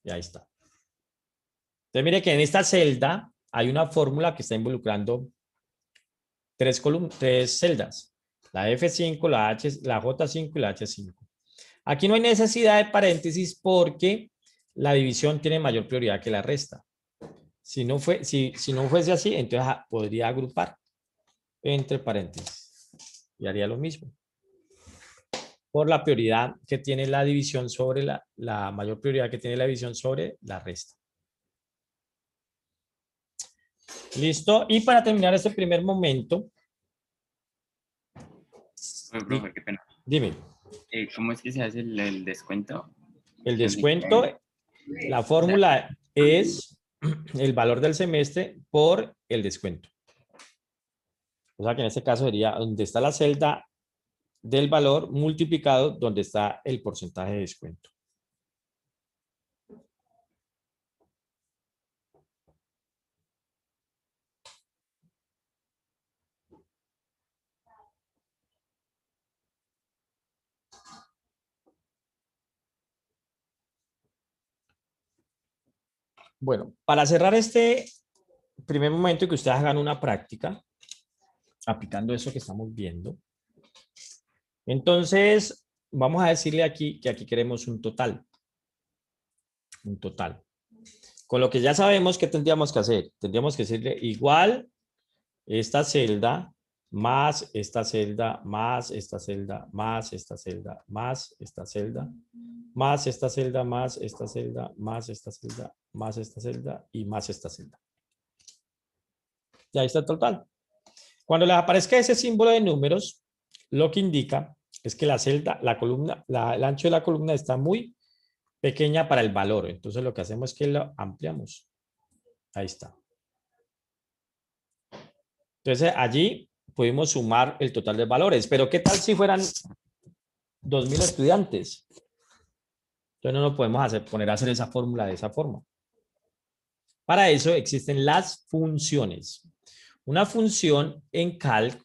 Y ahí está. Entonces, mire que en esta celda hay una fórmula que está involucrando tres celdas. La F5, la J5 y la H5. Aquí no hay necesidad de paréntesis porque la división tiene mayor prioridad que la resta. Si no fuese así, entonces podría agrupar entre paréntesis y haría lo mismo. Por la prioridad que tiene la división sobre la mayor prioridad que tiene la división sobre la resta. ¿Listo? Y para terminar este primer momento. Profe, qué pena. Dime. ¿Cómo es que se hace el descuento? El descuento, la fórmula es el valor del semestre por el descuento. O sea que en este caso sería donde está la celda del valor multiplicado donde está el porcentaje de descuento. Bueno, para cerrar este primer momento y que ustedes hagan una práctica aplicando eso que estamos viendo. Entonces, vamos a decirle aquí que aquí queremos un total. Un total. Con lo que ya sabemos que tendríamos que hacer. Tendríamos que decirle igual esta celda más esta celda más esta celda más esta celda más esta celda más esta celda más esta celda más esta celda más esta celda y más esta celda. Y ahí está el total. Cuando les aparezca ese símbolo de números, lo que indica es que la celda, la columna, el ancho de la columna está muy pequeña para el valor. Entonces lo que hacemos es que lo ampliamos. Ahí está. Entonces allí pudimos sumar el total de valores. Pero ¿qué tal si fueran 2.000 estudiantes? Entonces no nos podemos poner a hacer esa fórmula de esa forma. Para eso existen las funciones. Una función en Calc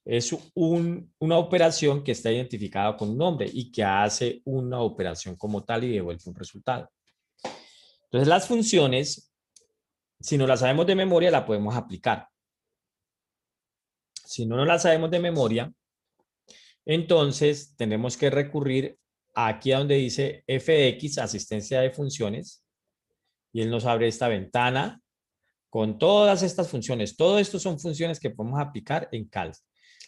es una operación que está identificada con un nombre y que hace una operación como tal y devuelve un resultado. Entonces las funciones, si no las sabemos de memoria, la podemos aplicar. Si no las sabemos de memoria, entonces tenemos que recurrir aquí a donde dice FX, asistencia de funciones, y él nos abre esta ventana con todas estas funciones. Todo esto son funciones que podemos aplicar en Calc.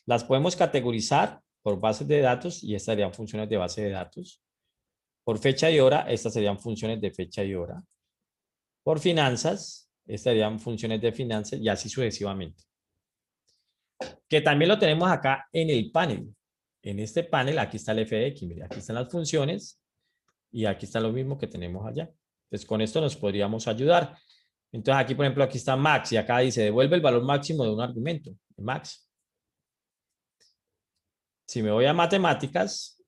Las podemos categorizar por bases de datos y estas serían funciones de base de datos. Por fecha y hora, estas serían funciones de fecha y hora. Por finanzas, estas serían funciones de finanzas y así sucesivamente. Que también lo tenemos acá en el panel. En este panel, aquí está el FX, mire, aquí están las funciones y aquí está lo mismo que tenemos allá. Entonces, con esto nos podríamos ayudar. Entonces, aquí, por ejemplo, aquí está max y acá dice, devuelve el valor máximo de un argumento, max. Si me voy a matemáticas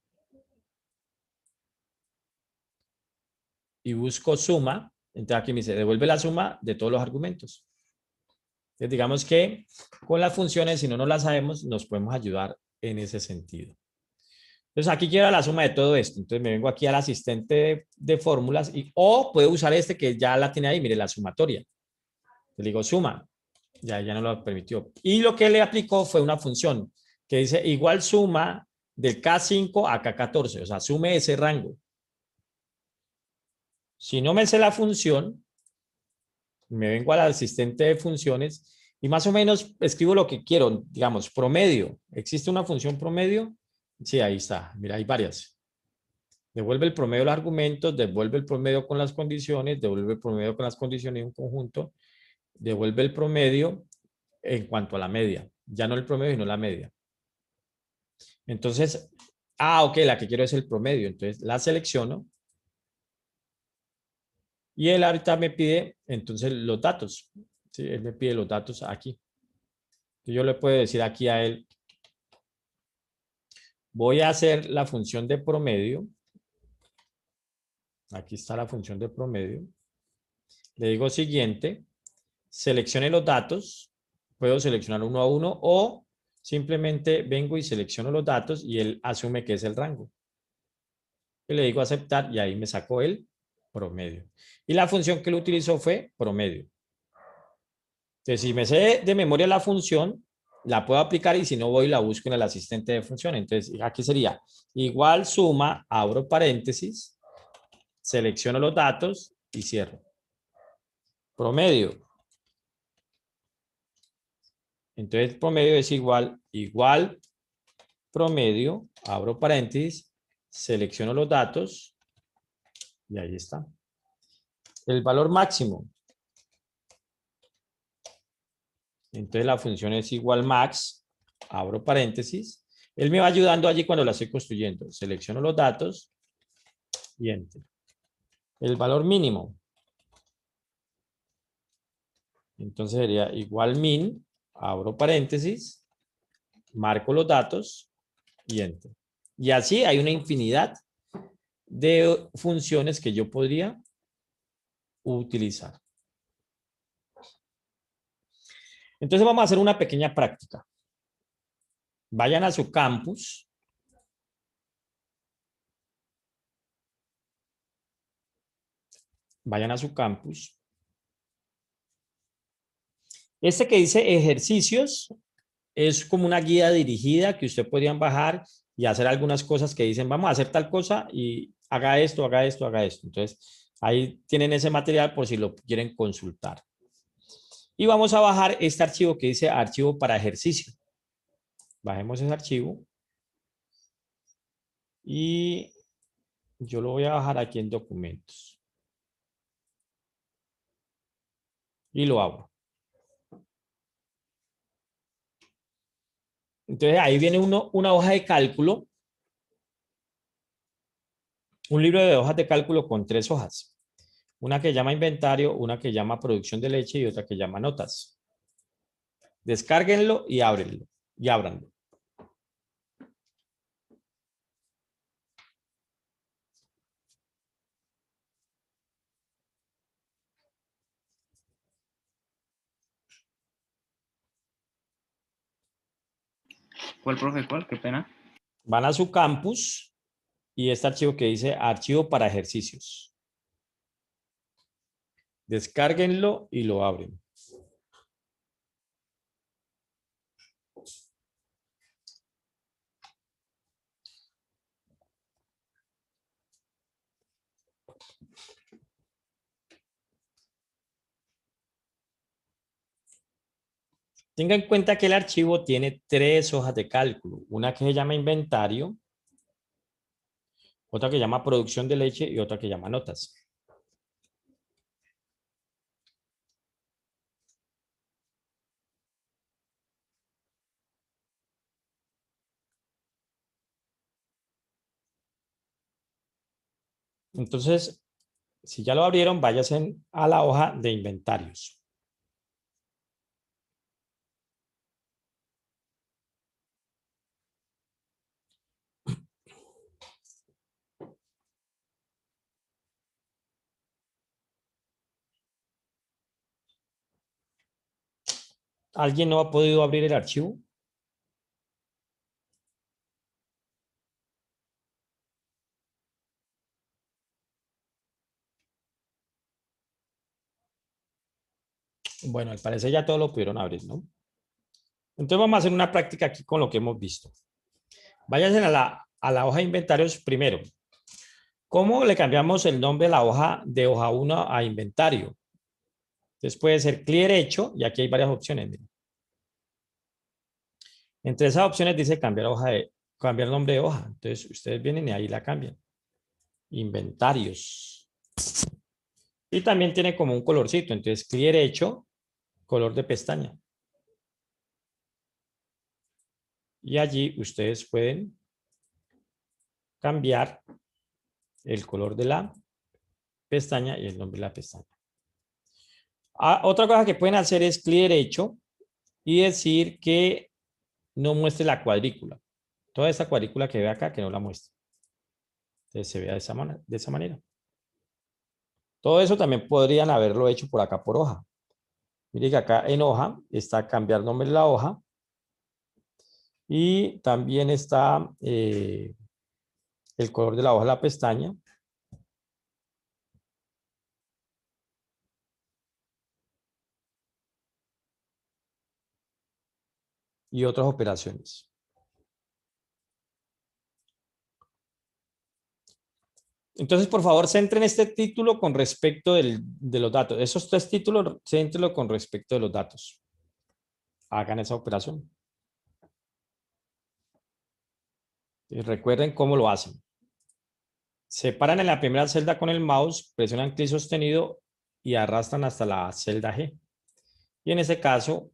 y busco suma, entonces aquí me dice, devuelve la suma de todos los argumentos. Entonces, digamos que con las funciones, si no nos las sabemos, nos podemos ayudar en ese sentido. Entonces, aquí quiero la suma de todo esto. Entonces, me vengo aquí al asistente de fórmulas o puedo usar este que ya la tiene ahí, mire, la sumatoria. Le digo suma, ya no lo permitió. Y lo que le aplicó fue una función que dice igual suma del K5 a K14, o sea, sume ese rango. Si no me sé la función, me vengo al asistente de funciones y más o menos escribo lo que quiero, digamos, promedio. ¿Existe una función promedio? Sí, ahí está. Mira, hay varias. Devuelve el promedio de los argumentos, devuelve el promedio con las condiciones, devuelve el promedio con las condiciones de un conjunto, devuelve el promedio en cuanto a la media. Ya no el promedio, sino la media. Entonces, ok, la que quiero es el promedio. Entonces, la selecciono. Y él ahorita me pide, entonces, los datos. ¿Sí? Él me pide los datos aquí. Yo le puedo decir aquí a él, voy a hacer la función de promedio. Aquí está la función de promedio. Le digo siguiente, seleccione los datos. Puedo seleccionar uno a uno o simplemente vengo y selecciono los datos y él asume que es el rango. Y le digo aceptar y ahí me sacó el promedio. Y la función que él utilizó fue promedio. Entonces, si me sé de memoria la función, la puedo aplicar y si no voy la busco en el asistente de función. Entonces, aquí sería igual suma, abro paréntesis, selecciono los datos y cierro. Promedio. Entonces, promedio es igual promedio, abro paréntesis, selecciono los datos y ahí está. El valor máximo. Entonces la función es igual max, abro paréntesis. Él me va ayudando allí cuando la estoy construyendo. Selecciono los datos y enter. El valor mínimo. Entonces sería igual min, abro paréntesis, marco los datos y enter. Y así hay una infinidad de funciones que yo podría utilizar. Entonces vamos a hacer una pequeña práctica. Vayan a su campus. Vayan a su campus. Este que dice ejercicios es como una guía dirigida que usted podrían bajar y hacer algunas cosas que dicen, vamos a hacer tal cosa y haga esto, haga esto, haga esto. Entonces, ahí tienen ese material por si lo quieren consultar. Y vamos a bajar este archivo que dice archivo para ejercicio. Bajemos ese archivo. Y yo lo voy a bajar aquí en documentos. Y lo abro. Entonces ahí viene una hoja de cálculo. Un libro de hojas de cálculo con 3 hojas. Una que llama inventario, una que llama producción de leche y otra que llama notas. Descárguenlo y ábrenlo. Y ábranlo. ¿Cuál, profe? ¿Cuál? Qué pena. Van a su campus y este archivo que dice archivo para ejercicios. Descárguenlo y lo abren. Tenga en cuenta que el archivo tiene 3 hojas de cálculo. Una que se llama inventario, otra que se llama producción de leche y otra que se llama notas. Entonces, si ya lo abrieron, váyanse a la hoja de inventarios. ¿Alguien no ha podido abrir el archivo? Bueno, al parecer ya todos lo pudieron abrir, ¿no? Entonces vamos a hacer una práctica aquí con lo que hemos visto. Váyanse a la hoja de inventarios primero. ¿Cómo le cambiamos el nombre a la hoja de hoja 1 a inventario? Entonces puede ser clic derecho y aquí hay varias opciones. Miren. Entre esas opciones dice cambiar nombre de hoja. Entonces ustedes vienen y ahí la cambian. Inventarios. Y también tiene como un colorcito. Entonces clic derecho, color de pestaña. Y allí ustedes pueden cambiar el color de la pestaña y el nombre de la pestaña. Otra cosa que pueden hacer es clic derecho y decir que no muestre la cuadrícula. Toda esta cuadrícula que ve acá, que no la muestre. Entonces se vea de esa manera. Todo eso también podrían haberlo hecho por acá por hoja. Mire que acá en hoja está cambiar nombre de la hoja. Y también está el color de la hoja de la pestaña. Y otras operaciones. Entonces, por favor, centren este título con respecto de los datos. Esos 3 títulos, céntrenlo con respecto de los datos. Hagan esa operación. Y recuerden cómo lo hacen. Se paran en la primera celda con el mouse, presionan clic sostenido y arrastran hasta la celda G. Y en ese caso,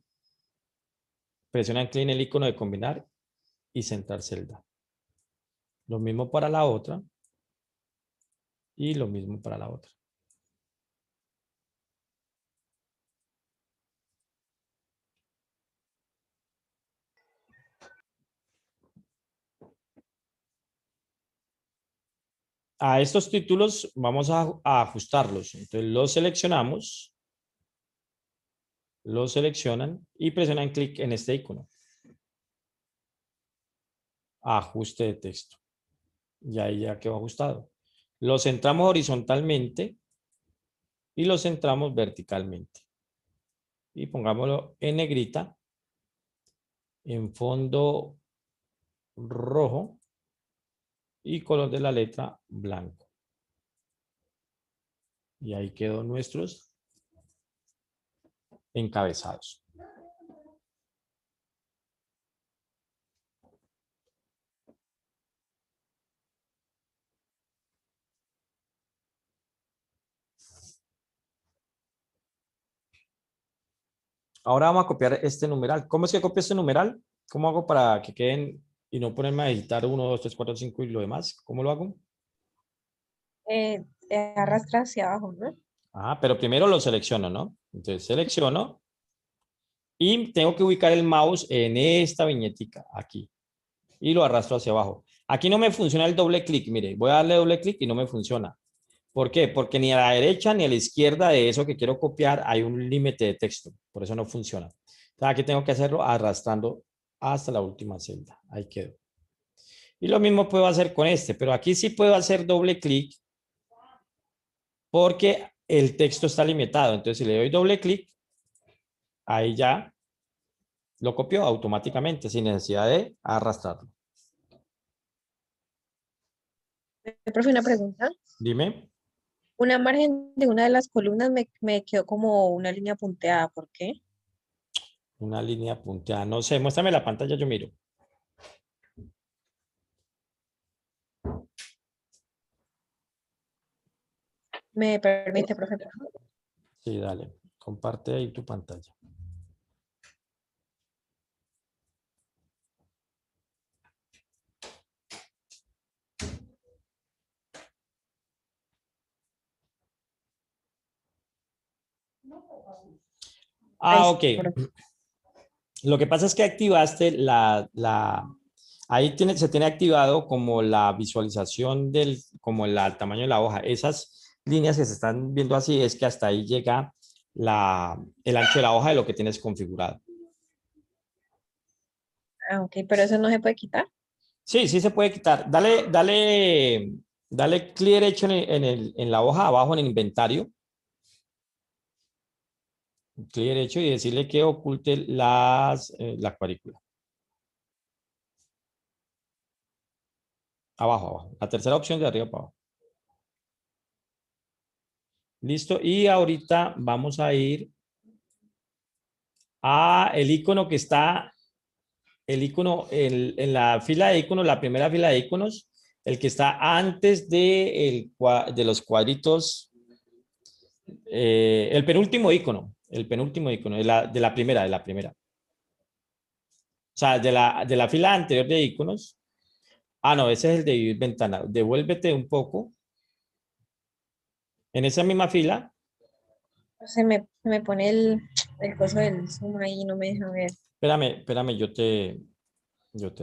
presionan clic en el icono de combinar y centrar celda. Lo mismo para la otra. Y lo mismo para la otra. A estos títulos vamos a ajustarlos. Entonces los seleccionamos. Los seleccionan y presionan clic en este icono. Ajuste de texto. Y ahí ya quedó ajustado. Lo centramos horizontalmente y lo centramos verticalmente. Y pongámoslo en negrita, en fondo rojo y color de la letra blanco. Y ahí quedó nuestros encabezados. Ahora vamos a copiar este numeral. ¿Cómo es que copio este numeral? ¿Cómo hago para que queden y no ponerme a editar 1, 2, 3, 4, 5 y lo demás? ¿Cómo lo hago? Arrastra hacia abajo, ¿no? Ah, pero primero lo selecciono, ¿no? Entonces selecciono y tengo que ubicar el mouse en esta viñetica, aquí. Y lo arrastro hacia abajo. Aquí no me funciona el doble clic. Mire, voy a darle doble clic y no me funciona. ¿Por qué? Porque ni a la derecha ni a la izquierda de eso que quiero copiar hay un límite de texto. Por eso no funciona. Entonces aquí tengo que hacerlo arrastrando hasta la última celda. Ahí quedó. Y lo mismo puedo hacer con este, pero aquí sí puedo hacer doble clic porque el texto está limitado. Entonces si le doy doble clic, ahí ya lo copió automáticamente sin necesidad de arrastrarlo. Profe, una pregunta. Dime. Una margen de una de las columnas me quedó como una línea punteada. ¿Por qué? Una línea punteada. No sé, muéstrame la pantalla, yo miro. ¿Me permite, profe? Por favor? Sí, dale. Comparte ahí tu pantalla. Ahí Ah, sí, ok. profe. Lo que pasa es que activaste ahí se tiene activado como la visualización como el tamaño de la hoja. Esas líneas que se están viendo así es que hasta ahí llega el ancho de la hoja de lo que tienes configurado. Ah, ok, pero eso no se puede quitar. Sí, sí se puede quitar. Dale clic derecho en la hoja abajo en el inventario. Clic derecho y decirle que oculte la cuadrícula. Abajo, abajo. La tercera opción de arriba para abajo. Listo. Y ahorita vamos a ir a el icono que está, el icono en la fila de iconos, la primera fila de iconos, el que está antes de los cuadritos, el penúltimo icono de la primera. O sea, de la fila anterior de iconos. Ah, no, ese es el de dividir ventana. Devuélvete un poco. En esa misma fila. Se me pone el coso del Zoom ahí y no me deja ver. Espérame, yo te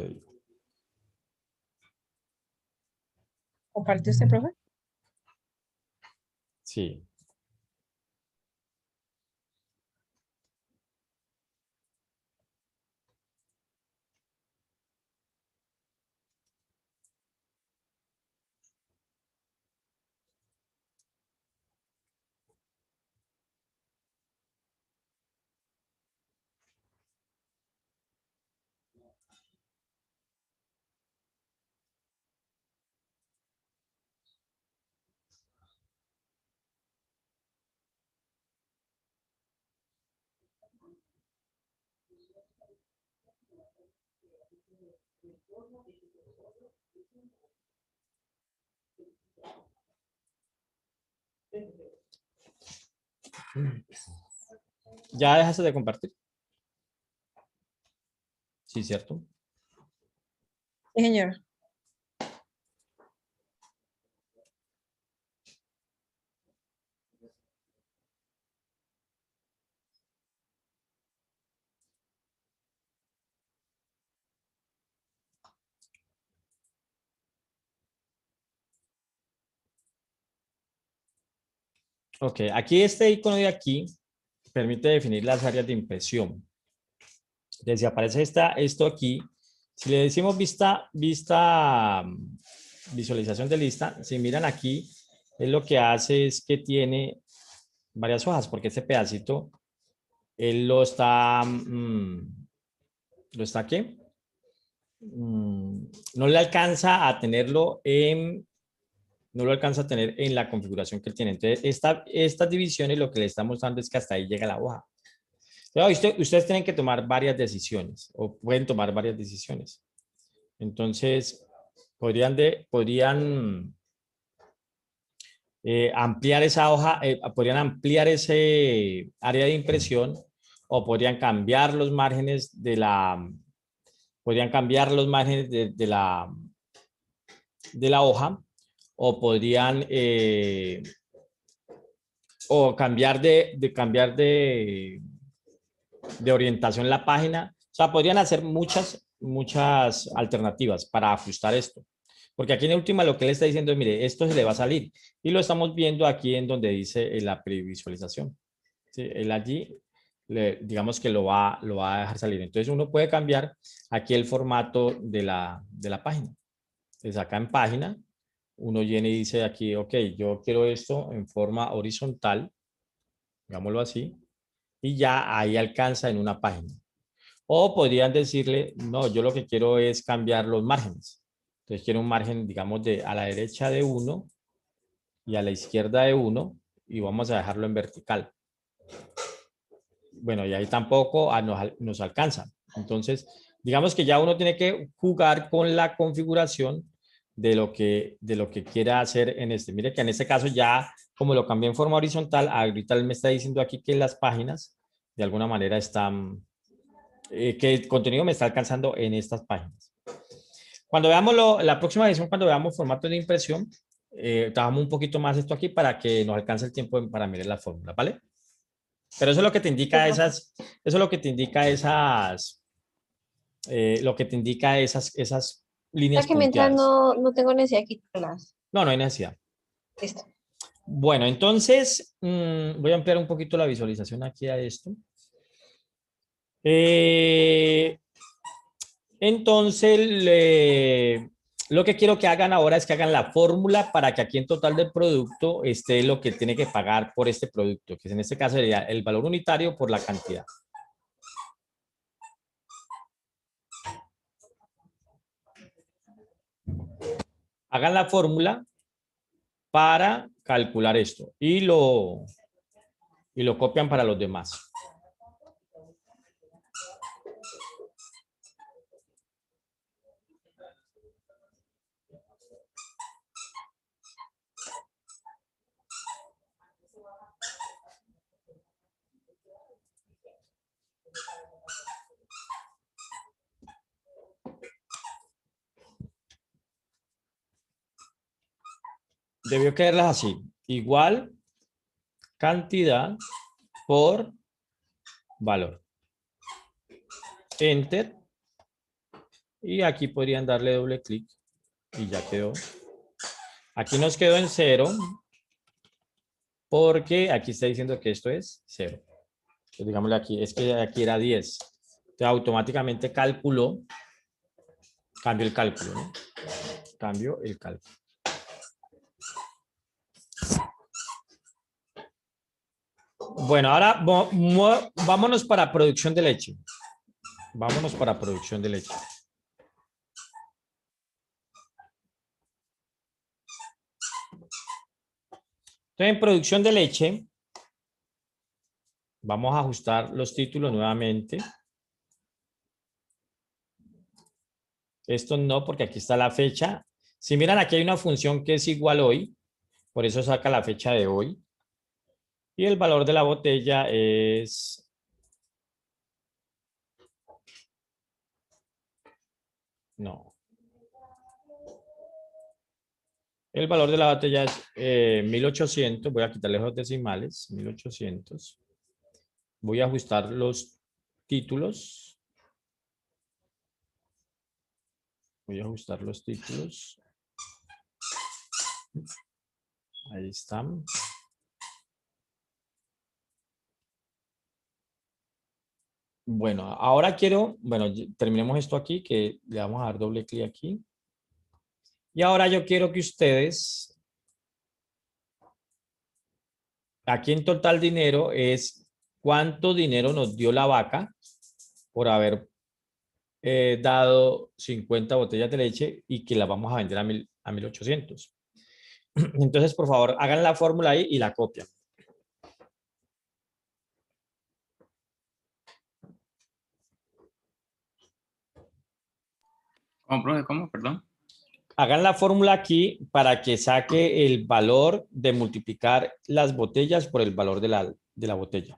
digo. ¿Comparte usted, profe? Sí. ¿Ya dejaste de compartir? Sí, cierto. Sí, señor. Ok, aquí este icono de aquí permite definir las áreas de impresión. Entonces, si aparece esto aquí, si le decimos visualización de lista, si miran aquí, él lo que hace es que tiene varias hojas, porque este pedacito, él ¿lo está qué? No le alcanza a tenerlo no lo alcanza a tener en la configuración que él tiene. Entonces, estas divisiones lo que le está mostrando es que hasta ahí llega la hoja. Claro, ustedes tienen que tomar varias decisiones o pueden tomar varias decisiones. Entonces, podrían ampliar esa hoja, podrían ampliar ese área de impresión o podrían cambiar los márgenes podrían cambiar los márgenes de la hoja o podrían o cambiar de orientación en la página. O sea, podrían hacer muchas alternativas para ajustar esto. Porque aquí en última lo que le está diciendo es, mire, esto se le va a salir. Y lo estamos viendo aquí en donde dice en la previsualización. ¿Sí? Él allí, digamos que lo va a dejar salir. Entonces uno puede cambiar aquí el formato de la página. Entonces acá en página, uno viene y dice aquí, ok, yo quiero esto en forma horizontal, digámoslo así, y ya ahí alcanza en una página. O podrían decirle, no, yo lo que quiero es cambiar los márgenes. Entonces quiero un margen, digamos, a la derecha de 1 y a la izquierda de 1 y vamos a dejarlo en vertical. bueno, y ahí tampoco nos alcanza. Entonces, digamos que ya uno tiene que jugar con la configuración de lo que quiera hacer en este. Mire que en este caso ya, como lo cambié en forma horizontal, ahorita él me está diciendo aquí que las páginas de alguna manera están, que el contenido me está alcanzando en estas páginas. Cuando veamos la próxima edición, cuando veamos formato de impresión, trabajamos un poquito más esto aquí para que nos alcance el tiempo para mirar la fórmula, ¿vale? Pero eso es lo que te indica esas, eso es lo que te indica esas, esas líneas Ya que mientras punteadas. no tengo necesidad de quitarlas. No, no hay necesidad. Listo. Bueno, entonces voy a ampliar un poquito la visualización aquí a esto. Entonces, lo que quiero que hagan ahora es que hagan la fórmula para que aquí en total del producto esté lo que tiene que pagar por este producto, que en este caso sería el valor unitario por la cantidad. Hagan la fórmula para calcular esto y lo copian para los demás. Debió quedarlas así. Igual cantidad por valor. Enter. Y aquí podrían darle doble clic y ya quedó. Aquí nos quedó en 0 porque aquí está diciendo que esto es 0. Entonces, digámosle aquí, es que aquí era 10. Entonces automáticamente calculó, cambio el cálculo, ¿no? Cambio el cálculo. Bueno, ahora vámonos para producción de leche. Vámonos para producción de leche. Entonces, en producción de leche, vamos a ajustar los títulos nuevamente. Esto no, porque aquí está la fecha. Si miran, aquí hay una función que es igual hoy. Por eso saca la fecha de hoy. Y el valor de la botella es... No. El valor de la botella es 1800. Voy a quitarle los decimales. 1800. Voy a ajustar los títulos. Voy a ajustar los títulos. Ahí están. Bueno, ahora quiero, bueno, terminemos esto aquí, que le vamos a dar doble clic aquí. Y ahora yo quiero que ustedes, aquí en total dinero es cuánto dinero nos dio la vaca por haber dado 50 botellas de leche y que la vamos a vender a 1800. Entonces, por favor, hagan la fórmula ahí y la copian. ¿Cómo, profe? ¿Cómo? Perdón. Hagan la fórmula aquí para que saque el valor de multiplicar las botellas por el valor de la botella.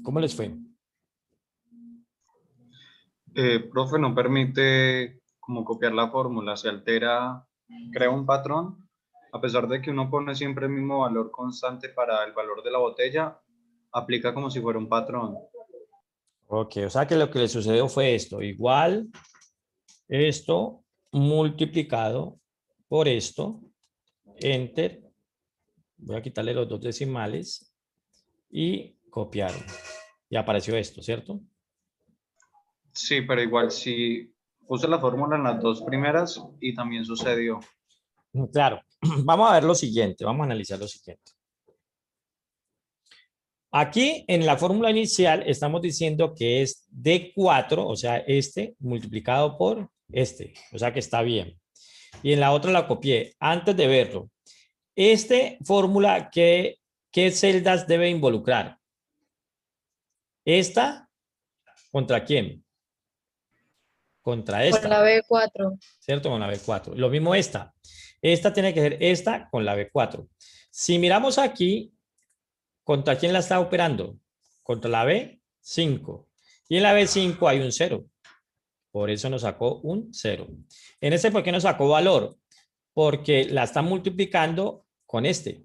¿Cómo les fue? Profe, no permite como copiar la fórmula, se altera, crea un patrón, a pesar de que uno pone siempre el mismo valor constante para el valor de la botella, aplica como si fuera un patrón. Ok, o sea que lo que le sucedió fue esto, igual esto multiplicado por esto, enter, voy a quitarle los dos decimales y copiar. Y apareció esto, ¿cierto? Sí, pero igual sí puse la fórmula en las dos primeras y también sucedió. Claro, vamos a ver lo siguiente, vamos a analizar lo siguiente. Aquí en la fórmula inicial estamos diciendo que es D4, o sea, este multiplicado por este, o sea que está bien. Y en la otra la copié antes de verlo. Fórmula, ¿qué celdas debe involucrar? ¿Esta contra quién? Contra Con esta, la B4. ¿cierto? Con la B4. Lo mismo esta. Esta tiene que ser esta con la B4. Si miramos aquí, ¿contra quién la está operando? Contra la B5. Y en la B5 hay un 0. Por eso nos sacó un 0. En este, ¿por qué nos sacó valor? Porque la está multiplicando con este.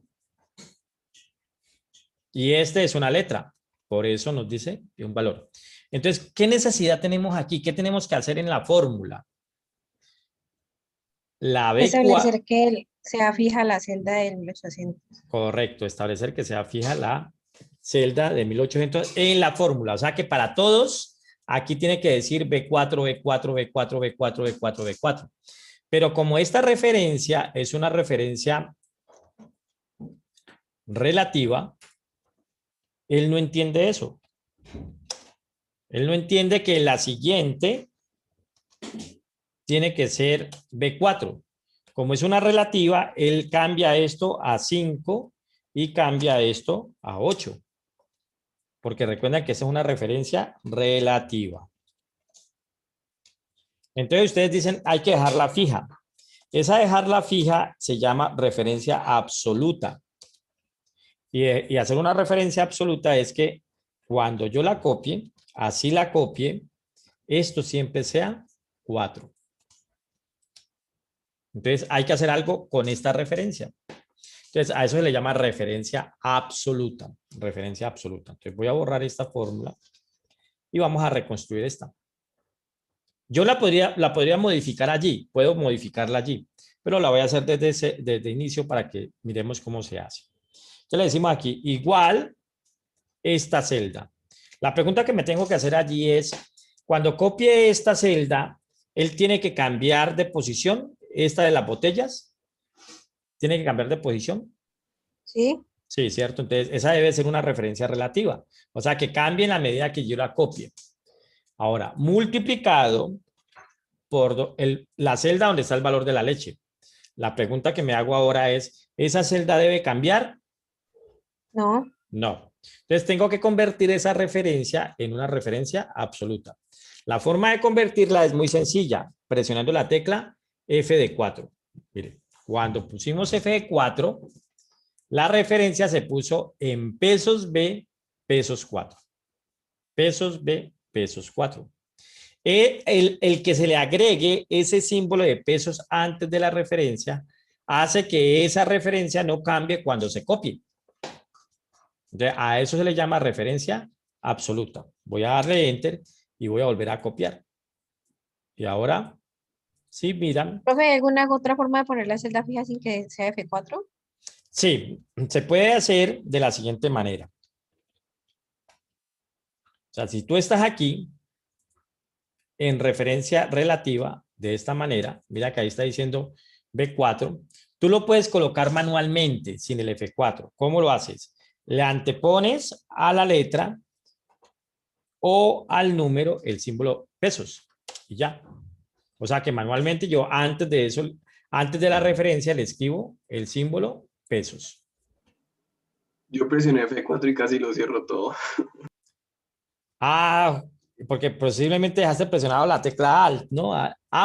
Y este es una letra. Por eso nos dice un valor. Entonces, ¿qué necesidad tenemos aquí? ¿Qué tenemos que hacer en la fórmula? La B4. Establecer que sea fija la celda del 1800. Correcto, establecer que sea fija la celda de 1800 en la fórmula. O sea que para todos, aquí tiene que decir B4, B4, B4, B4, B4, B4. Pero como esta referencia es una referencia relativa, él no entiende eso. Él no entiende que la siguiente tiene que ser B4. Como es una relativa, él cambia esto a 5 y cambia esto a 8. Porque recuerden que esa es una referencia relativa. Entonces ustedes dicen, hay que dejarla fija. Esa dejarla fija se llama referencia absoluta. Y hacer una referencia absoluta es que cuando yo la copie, así la copie, esto siempre sea 4. Entonces hay que hacer algo con esta referencia. Entonces a eso se le llama referencia absoluta. Referencia absoluta. Entonces voy a borrar esta fórmula y vamos a reconstruir esta. Yo la podría modificar allí. Puedo modificarla allí. Pero la voy a hacer desde inicio para que miremos cómo se hace. Entonces le decimos aquí, igual esta celda. La pregunta que me tengo que hacer allí es, cuando copie esta celda, él tiene que cambiar de posición. Esta de las botellas, tiene que cambiar de posición. ¿Sí? Sí, cierto. Entonces, esa debe ser una referencia relativa. O sea, que cambie en la medida que yo la copie. Ahora, multiplicado por la celda donde está el valor de la leche. La pregunta que me hago ahora es, ¿esa celda debe cambiar? No. No. Entonces, tengo que convertir esa referencia en una referencia absoluta. La forma de convertirla es muy sencilla, presionando la tecla F de 4. Mire, cuando pusimos F de 4, la referencia se puso en pesos B, pesos 4. Pesos B, pesos 4. El que se le agregue ese símbolo de pesos antes de la referencia hace que esa referencia no cambie cuando se copie. Entonces, a eso se le llama referencia absoluta. Voy a darle Enter y voy a volver a copiar. Y ahora, sí, miran. Profe, ¿hay alguna otra forma de poner la celda fija sin que sea F4? Sí, se puede hacer de la siguiente manera. O sea, si tú estás aquí en referencia relativa de esta manera, mira que ahí está diciendo B4, tú lo puedes colocar manualmente sin el F4. ¿Cómo lo haces? Le antepones a la letra o al número el símbolo pesos y ya. O sea que manualmente yo antes de eso, antes de la referencia le escribo el símbolo pesos. Yo presioné F4 y casi lo cierro todo. Ah, porque posiblemente dejaste presionado la tecla Alt, ¿no?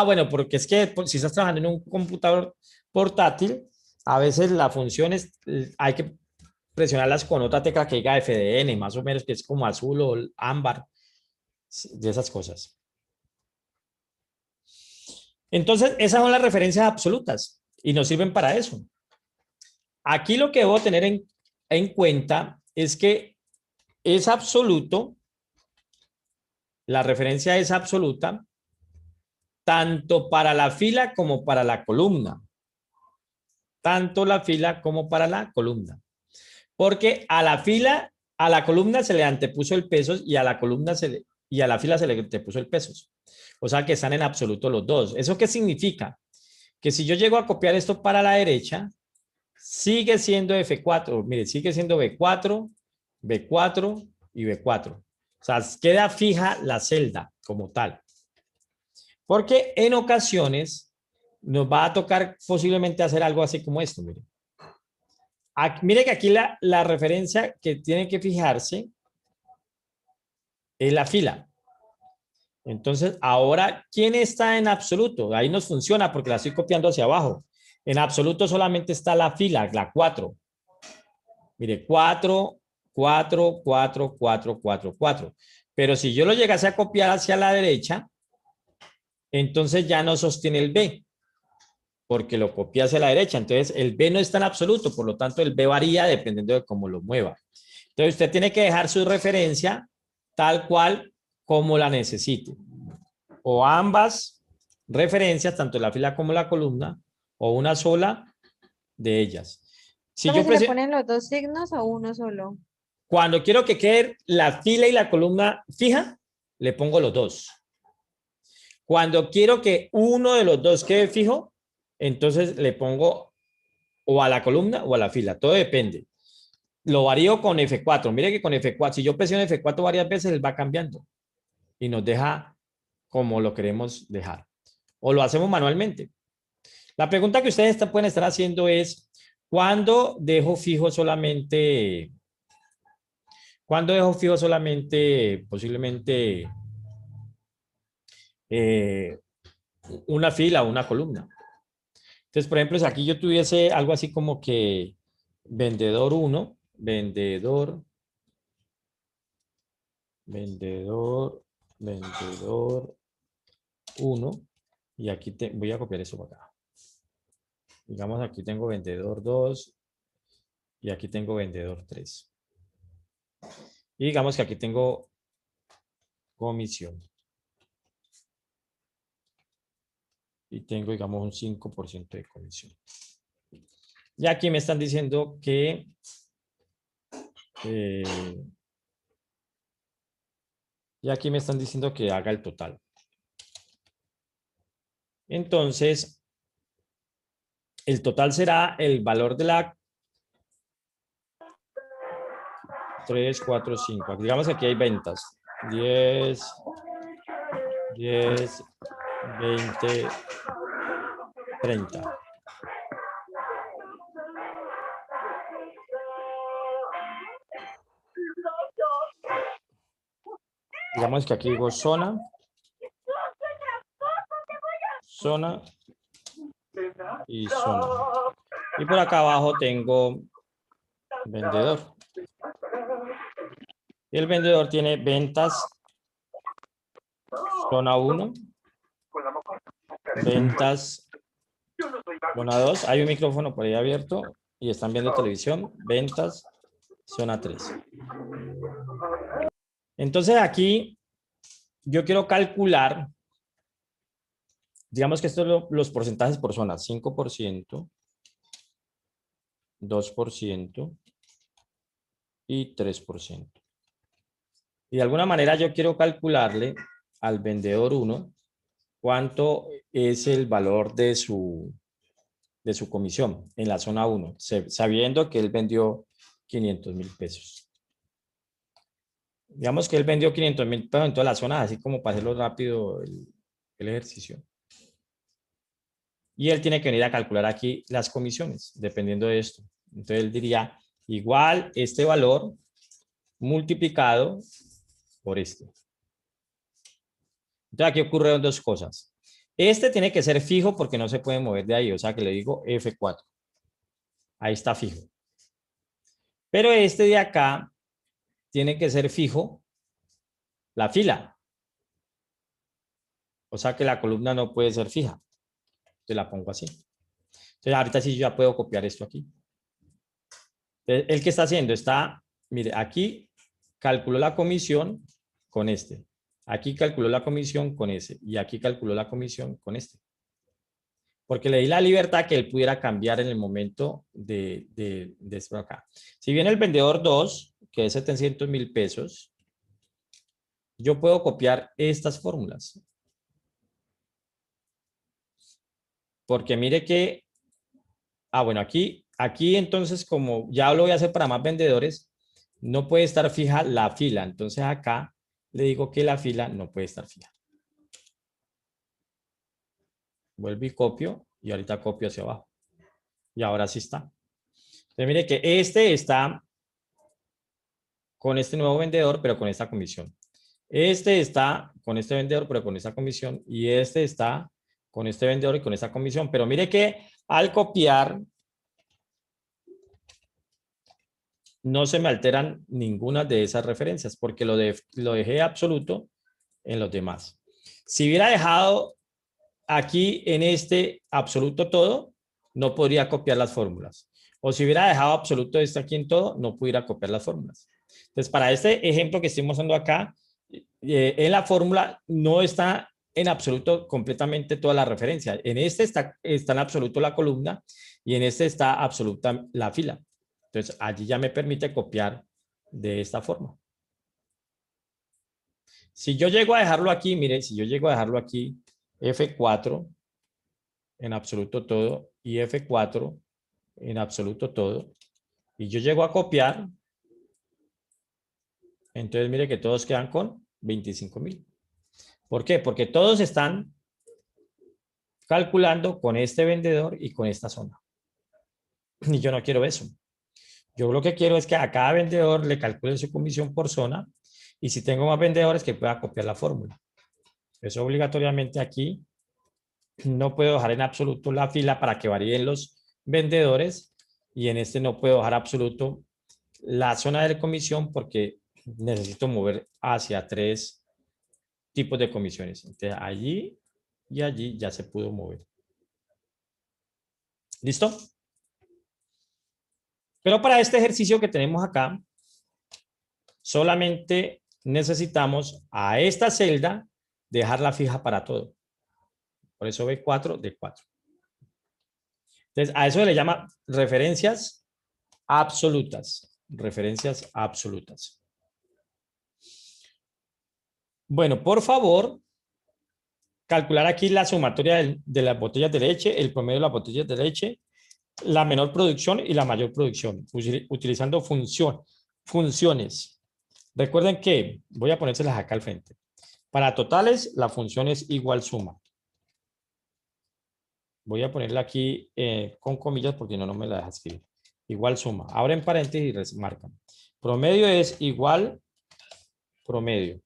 Bueno, porque es que si estás trabajando en un computador portátil, a veces la función hay que presionarlas con otra tecla que diga FDN, más o menos, que es como azul o ámbar, de esas cosas. Entonces, esas son las referencias absolutas y nos sirven para eso. Aquí lo que debo tener en cuenta es que es absoluto, la referencia es absoluta, tanto para la fila como para la columna. Tanto la fila como para la columna. Porque a la fila, a la columna se le antepuso el pesos y a la columna se y a la fila se le te puso el pesos. O sea que están en absoluto los dos. ¿Eso qué significa? Que si yo llego a copiar esto para la derecha, sigue siendo F4. Mire, sigue siendo B4, B4 y B4. O sea, queda fija la celda como tal. Porque en ocasiones nos va a tocar posiblemente hacer algo así como esto. Mire, mire que aquí la referencia que tiene que fijarse es la fila. Entonces, ahora, ¿quién está en absoluto? Ahí nos funciona porque la estoy copiando hacia abajo. En absoluto solamente está la fila, la 4. Mire, 4, 4, 4, 4, 4, 4. Pero si yo lo llegase a copiar hacia la derecha, entonces ya no sostiene el B, porque lo copié hacia la derecha. Entonces, el B no está en absoluto, por lo tanto, el B varía dependiendo de cómo lo mueva. Entonces, usted tiene que dejar su referencia tal cual como la necesite. O ambas referencias, tanto la fila como la columna, o una sola de ellas. Si yo ¿Se le ponen los dos signos o uno solo? Cuando quiero que quede la fila y la columna fija, le pongo los dos. Cuando quiero que uno de los dos quede fijo, entonces le pongo o a la columna o a la fila. Todo depende. Lo varío con F4. Mire que con F4, si yo presiono F4 varias veces, él va cambiando y nos deja como lo queremos dejar. O lo hacemos manualmente. La pregunta que ustedes pueden estar haciendo es, ¿cuándo dejo fijo solamente, posiblemente una fila o una columna? Entonces, por ejemplo, si aquí yo tuviese algo así como que vendedor 1, vendedor 1, y aquí voy a copiar eso para acá. Digamos, aquí tengo vendedor 2 y aquí tengo vendedor 3. Y digamos que aquí tengo comisión. Y tengo, digamos, un 5% de comisión. Y aquí me están diciendo que haga el total. Entonces, el total será el valor de la 3, 4, 5. Digamos que aquí hay ventas. 10, 10, 20, 30. Digamos que aquí digo zona. Zona. Y zona. Y por acá abajo tengo vendedor. Y el vendedor tiene ventas zona 1. Ventas zona 2. Hay un micrófono por ahí abierto y están viendo televisión. Ventas zona 3. Entonces aquí yo quiero calcular, digamos que estos son los porcentajes por zona. 5%, 2% y 3%. Y de alguna manera yo quiero calcularle al vendedor 1 cuánto es el valor de su comisión en la zona 1, sabiendo que él vendió 500,000 pesos. Digamos que él vendió 500,000 pesos en todas las zonas, así como para hacerlo rápido el ejercicio. Y él tiene que venir a calcular aquí las comisiones, dependiendo de esto. Entonces él diría, igual este valor multiplicado por este. Entonces aquí ocurrieron dos cosas. Este tiene que ser fijo porque no se puede mover de ahí, o sea que le digo F4. Ahí está fijo. Pero este de acá tiene que ser fijo la fila. O sea que la columna no puede ser fija. Entonces la pongo así. Entonces ahorita sí yo ya puedo copiar esto aquí. Entonces, ¿el que está haciendo? Está, mire, aquí calculó la comisión con este. Aquí calculó la comisión con ese. Y aquí calculó la comisión con este. Porque le di la libertad que él pudiera cambiar en el momento de esto acá. Si viene el vendedor 2, que es 700,000 pesos, yo puedo copiar estas fórmulas. Porque mire que, bueno, aquí entonces como ya lo voy a hacer para más vendedores, no puede estar fija la fila. Entonces acá le digo que la fila no puede estar fija. Vuelvo y copio y ahorita copio hacia abajo. Y ahora sí está. Entonces mire que este está con este nuevo vendedor, pero con esta comisión. Este está con este vendedor, pero con esta comisión. Y este está con este vendedor y con esta comisión. Pero mire que al copiar no se me alteran ninguna de esas referencias porque lo dejé absoluto en los demás. Si hubiera dejado aquí en este absoluto todo, no podría copiar las fórmulas. O si hubiera dejado absoluto este aquí en todo, no pudiera copiar las fórmulas. Entonces, para este ejemplo que estoy mostrando acá, en la fórmula no está en absoluto completamente toda la referencia. En este está en absoluto la columna y en este está absoluta la fila. Entonces, allí ya me permite copiar de esta forma. Si yo llego a dejarlo aquí, mire, si yo llego a dejarlo aquí, F4 en absoluto todo y F4 en absoluto todo, y yo llego a copiar, entonces mire que todos quedan con 25,000. ¿Por qué? Porque todos están calculando con este vendedor y con esta zona. Y yo no quiero eso. Yo lo que quiero es que a cada vendedor le calcule su comisión por zona y si tengo más vendedores que pueda copiar la fórmula. Eso obligatoriamente aquí no puedo dejar en absoluto la fila para que varíen los vendedores y en este no puedo dejar absoluto la zona de comisión porque necesito mover hacia 3 tipos de comisiones. Entonces allí y allí ya se pudo mover. ¿Listo? Pero para este ejercicio que tenemos acá, solamente necesitamos a esta celda dejarla fija para todo. Por eso B4 de 4. Entonces, a eso se le llama referencias absolutas. Referencias absolutas. Bueno, por favor, calcular aquí la sumatoria de las botellas de leche, el promedio de las botellas de leche, la menor producción y la mayor producción, utilizando funciones. Recuerden que, voy a ponérselas acá al frente. Para totales, la función es igual suma. Voy a ponerla aquí con comillas porque no me la deja escribir. Igual suma. Abren paréntesis y marcan. Promedio es igual promedio.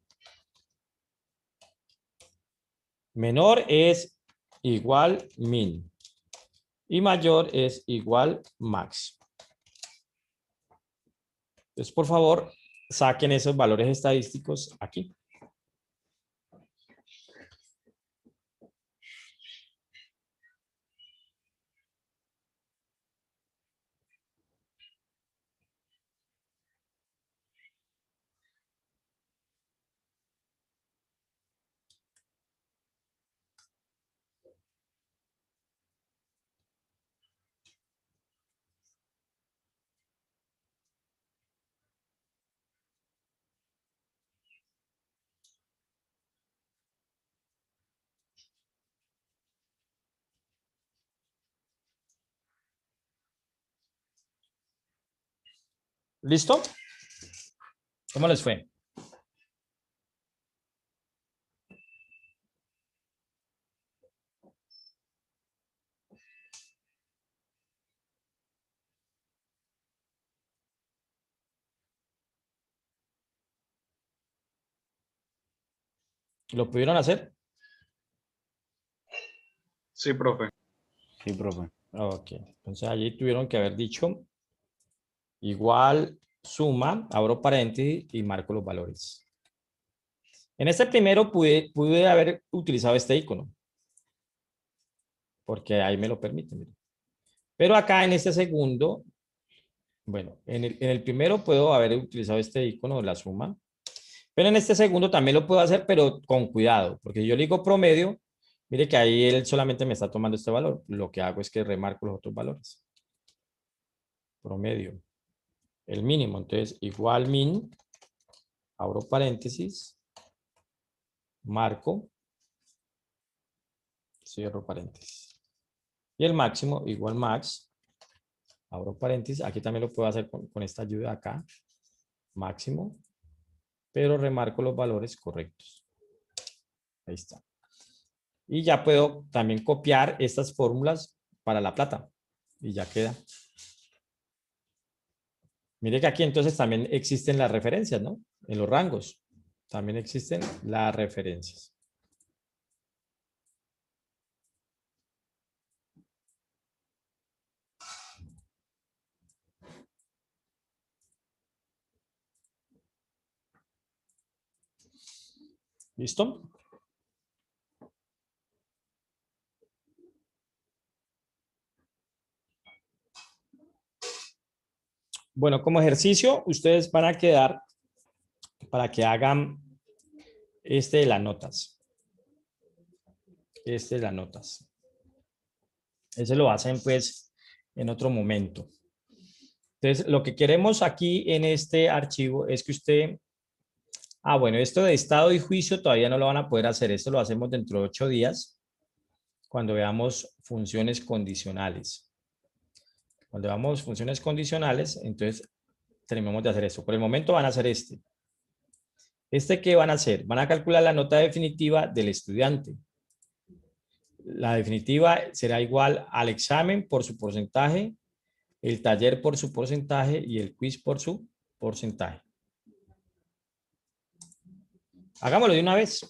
Menor es igual min. Y mayor es igual max. Entonces, por favor, saquen esos valores estadísticos aquí. ¿Listo? ¿Cómo les fue? ¿Lo pudieron hacer? Sí, profe. Sí, profe. Ok. Entonces allí tuvieron que haber dicho igual suma, abro paréntesis y marco los valores. En este primero pude haber utilizado este icono. Porque ahí me lo permite. Miren. Pero acá en este segundo, bueno, en el primero puedo haber utilizado este icono de la suma. Pero en este segundo también lo puedo hacer, pero con cuidado. Porque yo le digo promedio, mire que ahí él solamente me está tomando este valor. Lo que hago es que remarco los otros valores. Promedio. El mínimo. Entonces, igual min, abro paréntesis, marco, cierro paréntesis. Y el máximo igual max, abro paréntesis. Aquí también lo puedo hacer con esta ayuda acá. Máximo, pero remarco los valores correctos. Ahí está. Y ya puedo también copiar estas fórmulas para la plata. Y ya queda. Mire que aquí entonces también existen las referencias, ¿no? En los rangos también existen las referencias. ¿Listo? Bueno, como ejercicio, ustedes van a quedar para que hagan este de las notas. Este de las notas. Ese lo hacen pues en otro momento. Entonces, lo que queremos aquí en este archivo es que usted... bueno, esto de estado y juicio todavía no lo van a poder hacer. Esto lo hacemos dentro de 8 días cuando veamos funciones condicionales. Cuando veamos funciones condicionales, entonces terminamos de hacer esto. Por el momento van a hacer este. ¿Qué van a hacer? Van a calcular la nota definitiva del estudiante. La definitiva será igual al examen por su porcentaje, el taller por su porcentaje y el quiz por su porcentaje. Hagámoslo de una vez,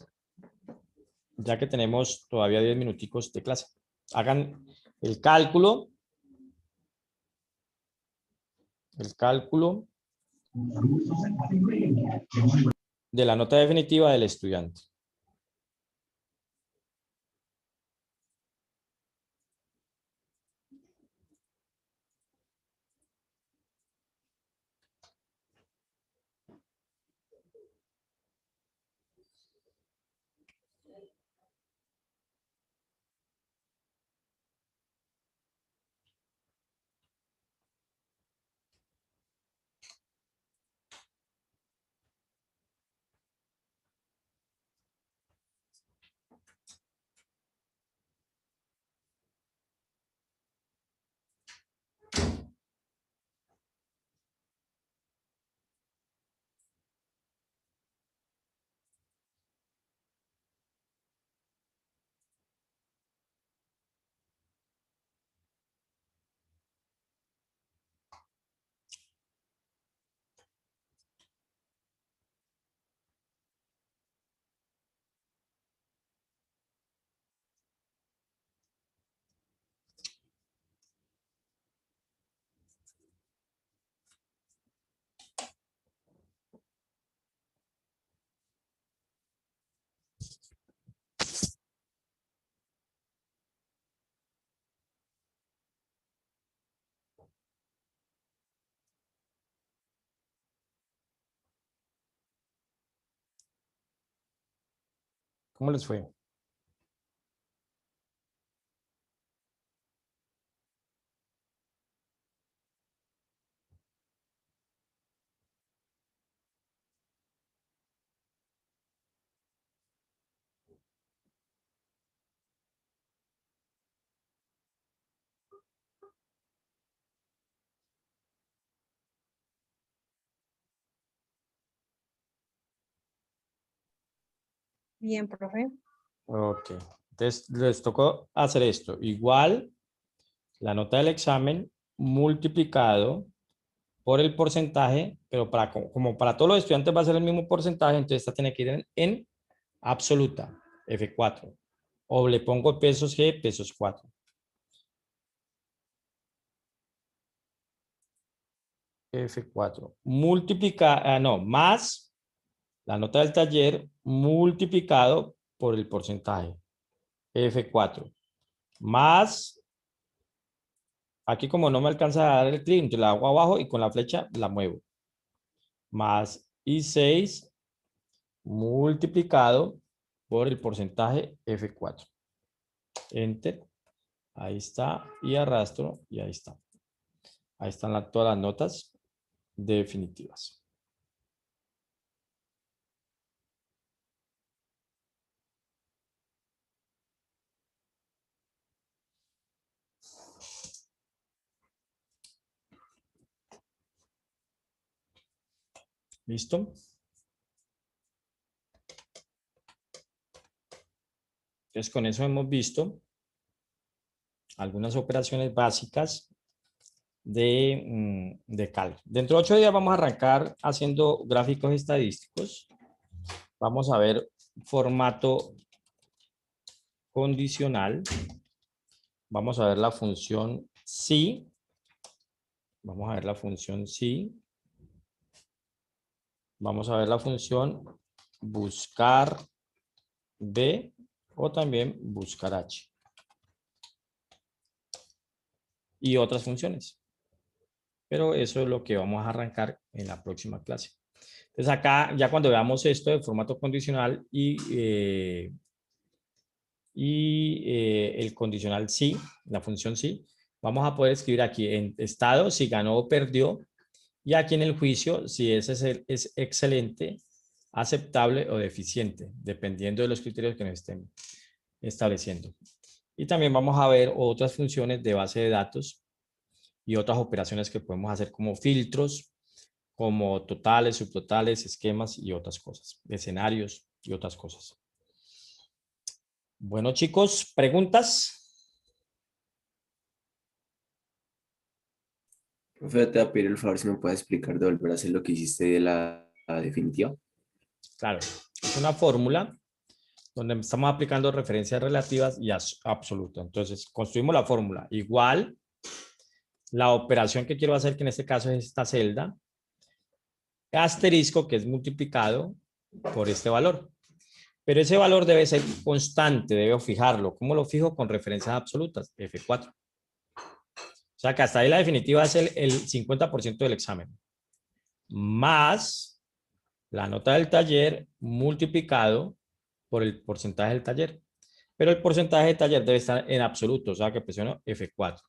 ya que tenemos todavía 10 minuticos de clase. Hagan el cálculo. El cálculo de la nota definitiva del estudiante. ¿Cómo les fue? Bien, profe. Ok. Entonces, les tocó hacer esto. Igual la nota del examen multiplicado por el porcentaje, pero como para todos los estudiantes va a ser el mismo porcentaje, entonces esta tiene que ir en absoluta, F4. O le pongo pesos G, pesos 4. F4. Más la nota del taller multiplicado por el porcentaje. F4. Más, aquí como no me alcanza a dar el clic, entonces la hago abajo y con la flecha la muevo. Más I6 multiplicado por el porcentaje F4. Enter. Ahí está. Y arrastro y ahí está. Ahí están todas las notas definitivas. ¿Listo? Entonces, con eso hemos visto algunas operaciones básicas de cálculo. Dentro de 8 días vamos a arrancar haciendo gráficos estadísticos. Vamos a ver formato condicional. Vamos a ver la función si. Vamos a ver la función si. Vamos a ver la función buscar B o también buscar H. Y otras funciones. Pero eso es lo que vamos a arrancar en la próxima clase. Entonces acá, ya cuando veamos esto de formato condicional y el condicional sí, la función sí, vamos a poder escribir aquí en estado si ganó o perdió, y aquí en el juicio si ese es excelente, aceptable o deficiente, dependiendo de los criterios que nos estén estableciendo. Y también vamos a ver otras funciones de base de datos y otras operaciones que podemos hacer como filtros, como totales, subtotales, esquemas y otras cosas, escenarios y otras cosas. Bueno, chicos, ¿preguntas? Profe, te voy a pedir el favor si me puedes explicar de volver a hacer lo que hiciste de la definitiva. Claro, es una fórmula donde estamos aplicando referencias relativas y absolutas. Entonces, construimos la fórmula. Igual, la operación que quiero hacer, que en este caso es esta celda, asterisco, que es multiplicado por este valor. Pero ese valor debe ser constante, debo fijarlo. ¿Cómo lo fijo? Con referencias absolutas, F4. O sea que hasta ahí la definitiva es el 50% del examen. Más la nota del taller multiplicado por el porcentaje del taller. Pero el porcentaje del taller debe estar en absoluto, o sea que presiono F4.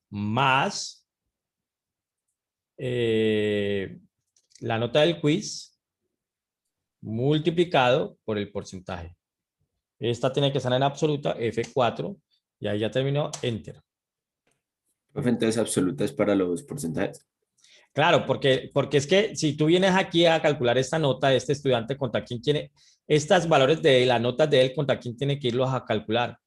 Más la nota del quiz multiplicado por el porcentaje. Esta tiene que estar en absoluta, F4, y ahí ya terminó, Enter. Profe, entonces absoluta es para los porcentajes. Claro, porque es que si tú vienes aquí a calcular esta nota de este estudiante, contra quién tiene, estos valores de las notas de él, contra quién tiene que irlos a calcular,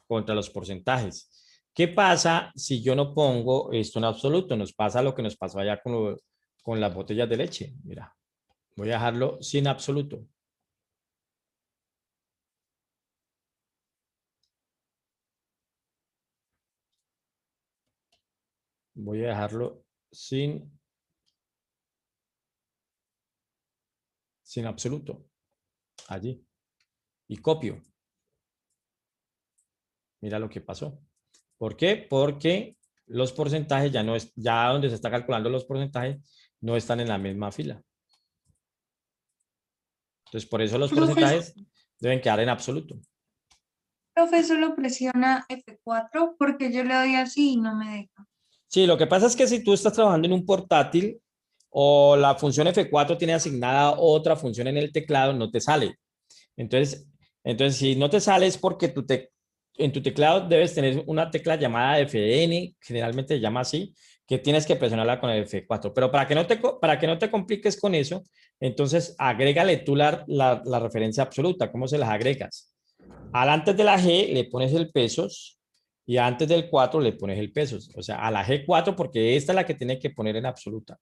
contra los porcentajes. ¿Qué pasa si yo no pongo esto en absoluto? Nos pasa lo que nos pasó allá con las botellas de leche. Mira, voy a dejarlo sin absoluto. Voy a dejarlo sin absoluto. Allí. Y copio. Mira lo que pasó. ¿Por qué? Porque los porcentajes ya donde se está calculando los porcentajes no están en la misma fila. Entonces, por eso los porcentajes deben quedar en absoluto. Profe, solo presiona F4 porque yo le doy así y no me deja. Sí, lo que pasa es que si tú estás trabajando en un portátil o la función F4 tiene asignada otra función en el teclado, no te sale. Entonces si no te sale es porque en tu teclado debes tener una tecla llamada FN, generalmente se llama así, que tienes que presionarla con el F4. Pero para que no te compliques con eso, entonces agrégale tú la referencia absoluta. ¿Cómo se las agregas? Antes de la G le pones el pesos y antes del 4 le pones el pesos. O sea, a la G4 porque esta es la que tiene que poner en absoluta.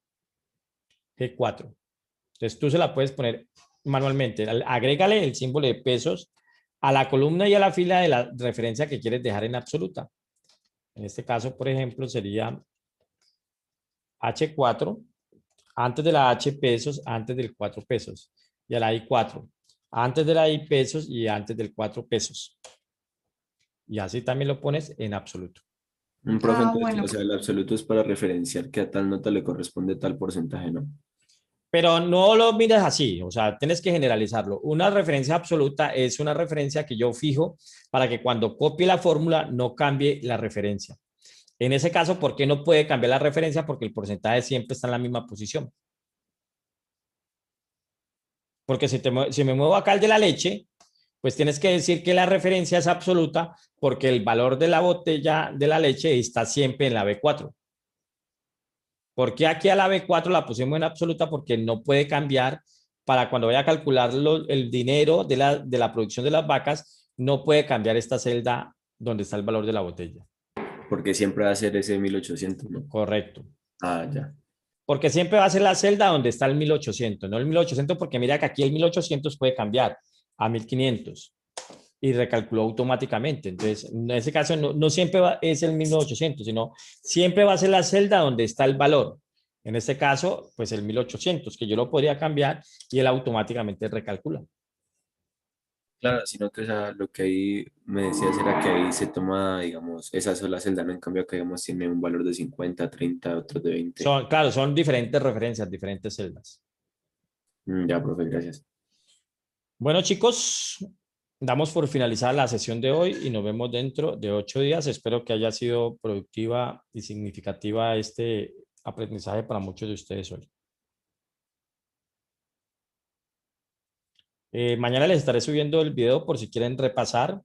G4. Entonces tú se la puedes poner manualmente. Agrégale el símbolo de pesos a la columna y a la fila de la referencia que quieres dejar en absoluta. En este caso, por ejemplo, sería H4, antes de la H pesos, antes del 4 pesos. Y a la I4, antes de la I pesos y antes del 4 pesos. Y así también lo pones en absoluto. Un profe, entonces, bueno. o sea, el absoluto es para referenciar que a tal nota le corresponde tal porcentaje, ¿no? Pero no lo mires así, o sea, tienes que generalizarlo. Una referencia absoluta es una referencia que yo fijo para que cuando copie la fórmula no cambie la referencia. En ese caso, ¿por qué no puede cambiar la referencia? Porque el porcentaje siempre está en la misma posición. Porque si me muevo acá al de la leche, pues tienes que decir que la referencia es absoluta porque el valor de la botella de la leche está siempre en la B4. ¿Por qué aquí a la B4 la pusimos en absoluta? Porque no puede cambiar para cuando vaya a calcular el dinero de la producción de las vacas, no puede cambiar esta celda donde está el valor de la botella. Porque siempre va a ser ese 1800, ¿no? Correcto. Ah, ya. Porque siempre va a ser la celda donde está el 1800, no el 1800, porque mira que aquí el 1800 puede cambiar a 1500 y recalculó automáticamente. Entonces, en ese caso no siempre es el 1800, sino siempre va a ser la celda donde está el valor. En este caso, pues el 1800, que yo lo podría cambiar y él automáticamente recalcula. Claro, sino que o sea, lo que ahí me decías era que ahí se toma, digamos, esa sola celda, ¿no? En cambio acá, digamos, tiene un valor de 50, 30, otros de 20. Claro, son diferentes referencias, diferentes celdas. Ya, profe, gracias. Bueno, chicos, damos por finalizada la sesión de hoy y nos vemos dentro de 8 días. Espero que haya sido productiva y significativa este aprendizaje para muchos de ustedes hoy. Mañana les estaré subiendo el video por si quieren repasar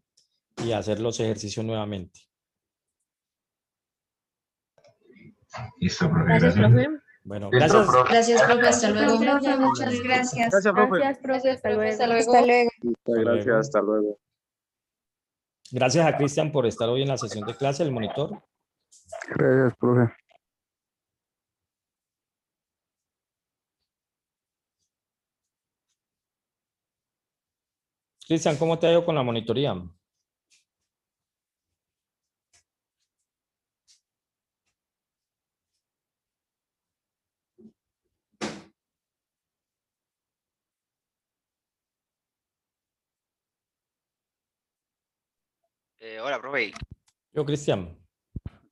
y hacer los ejercicios nuevamente. Listo, profe. Gracias, profe. Bueno, Listo, gracias. profe. Gracias, profe. Hasta luego. Profe, muchas gracias. Gracias, profe. Gracias, profe. Hasta luego. Hasta luego. Hasta luego. Muchas gracias, hasta luego. Gracias a Cristian por estar hoy en la sesión de clase, el monitor. Gracias, profe. Cristian, ¿cómo te ha ido con la monitoría? Hola, profe. Yo, Cristian.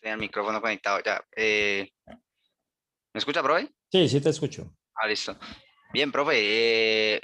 Tenía el micrófono conectado ya. ¿Me escucha, profe? Sí, sí te escucho. Ah, listo. Bien, profe.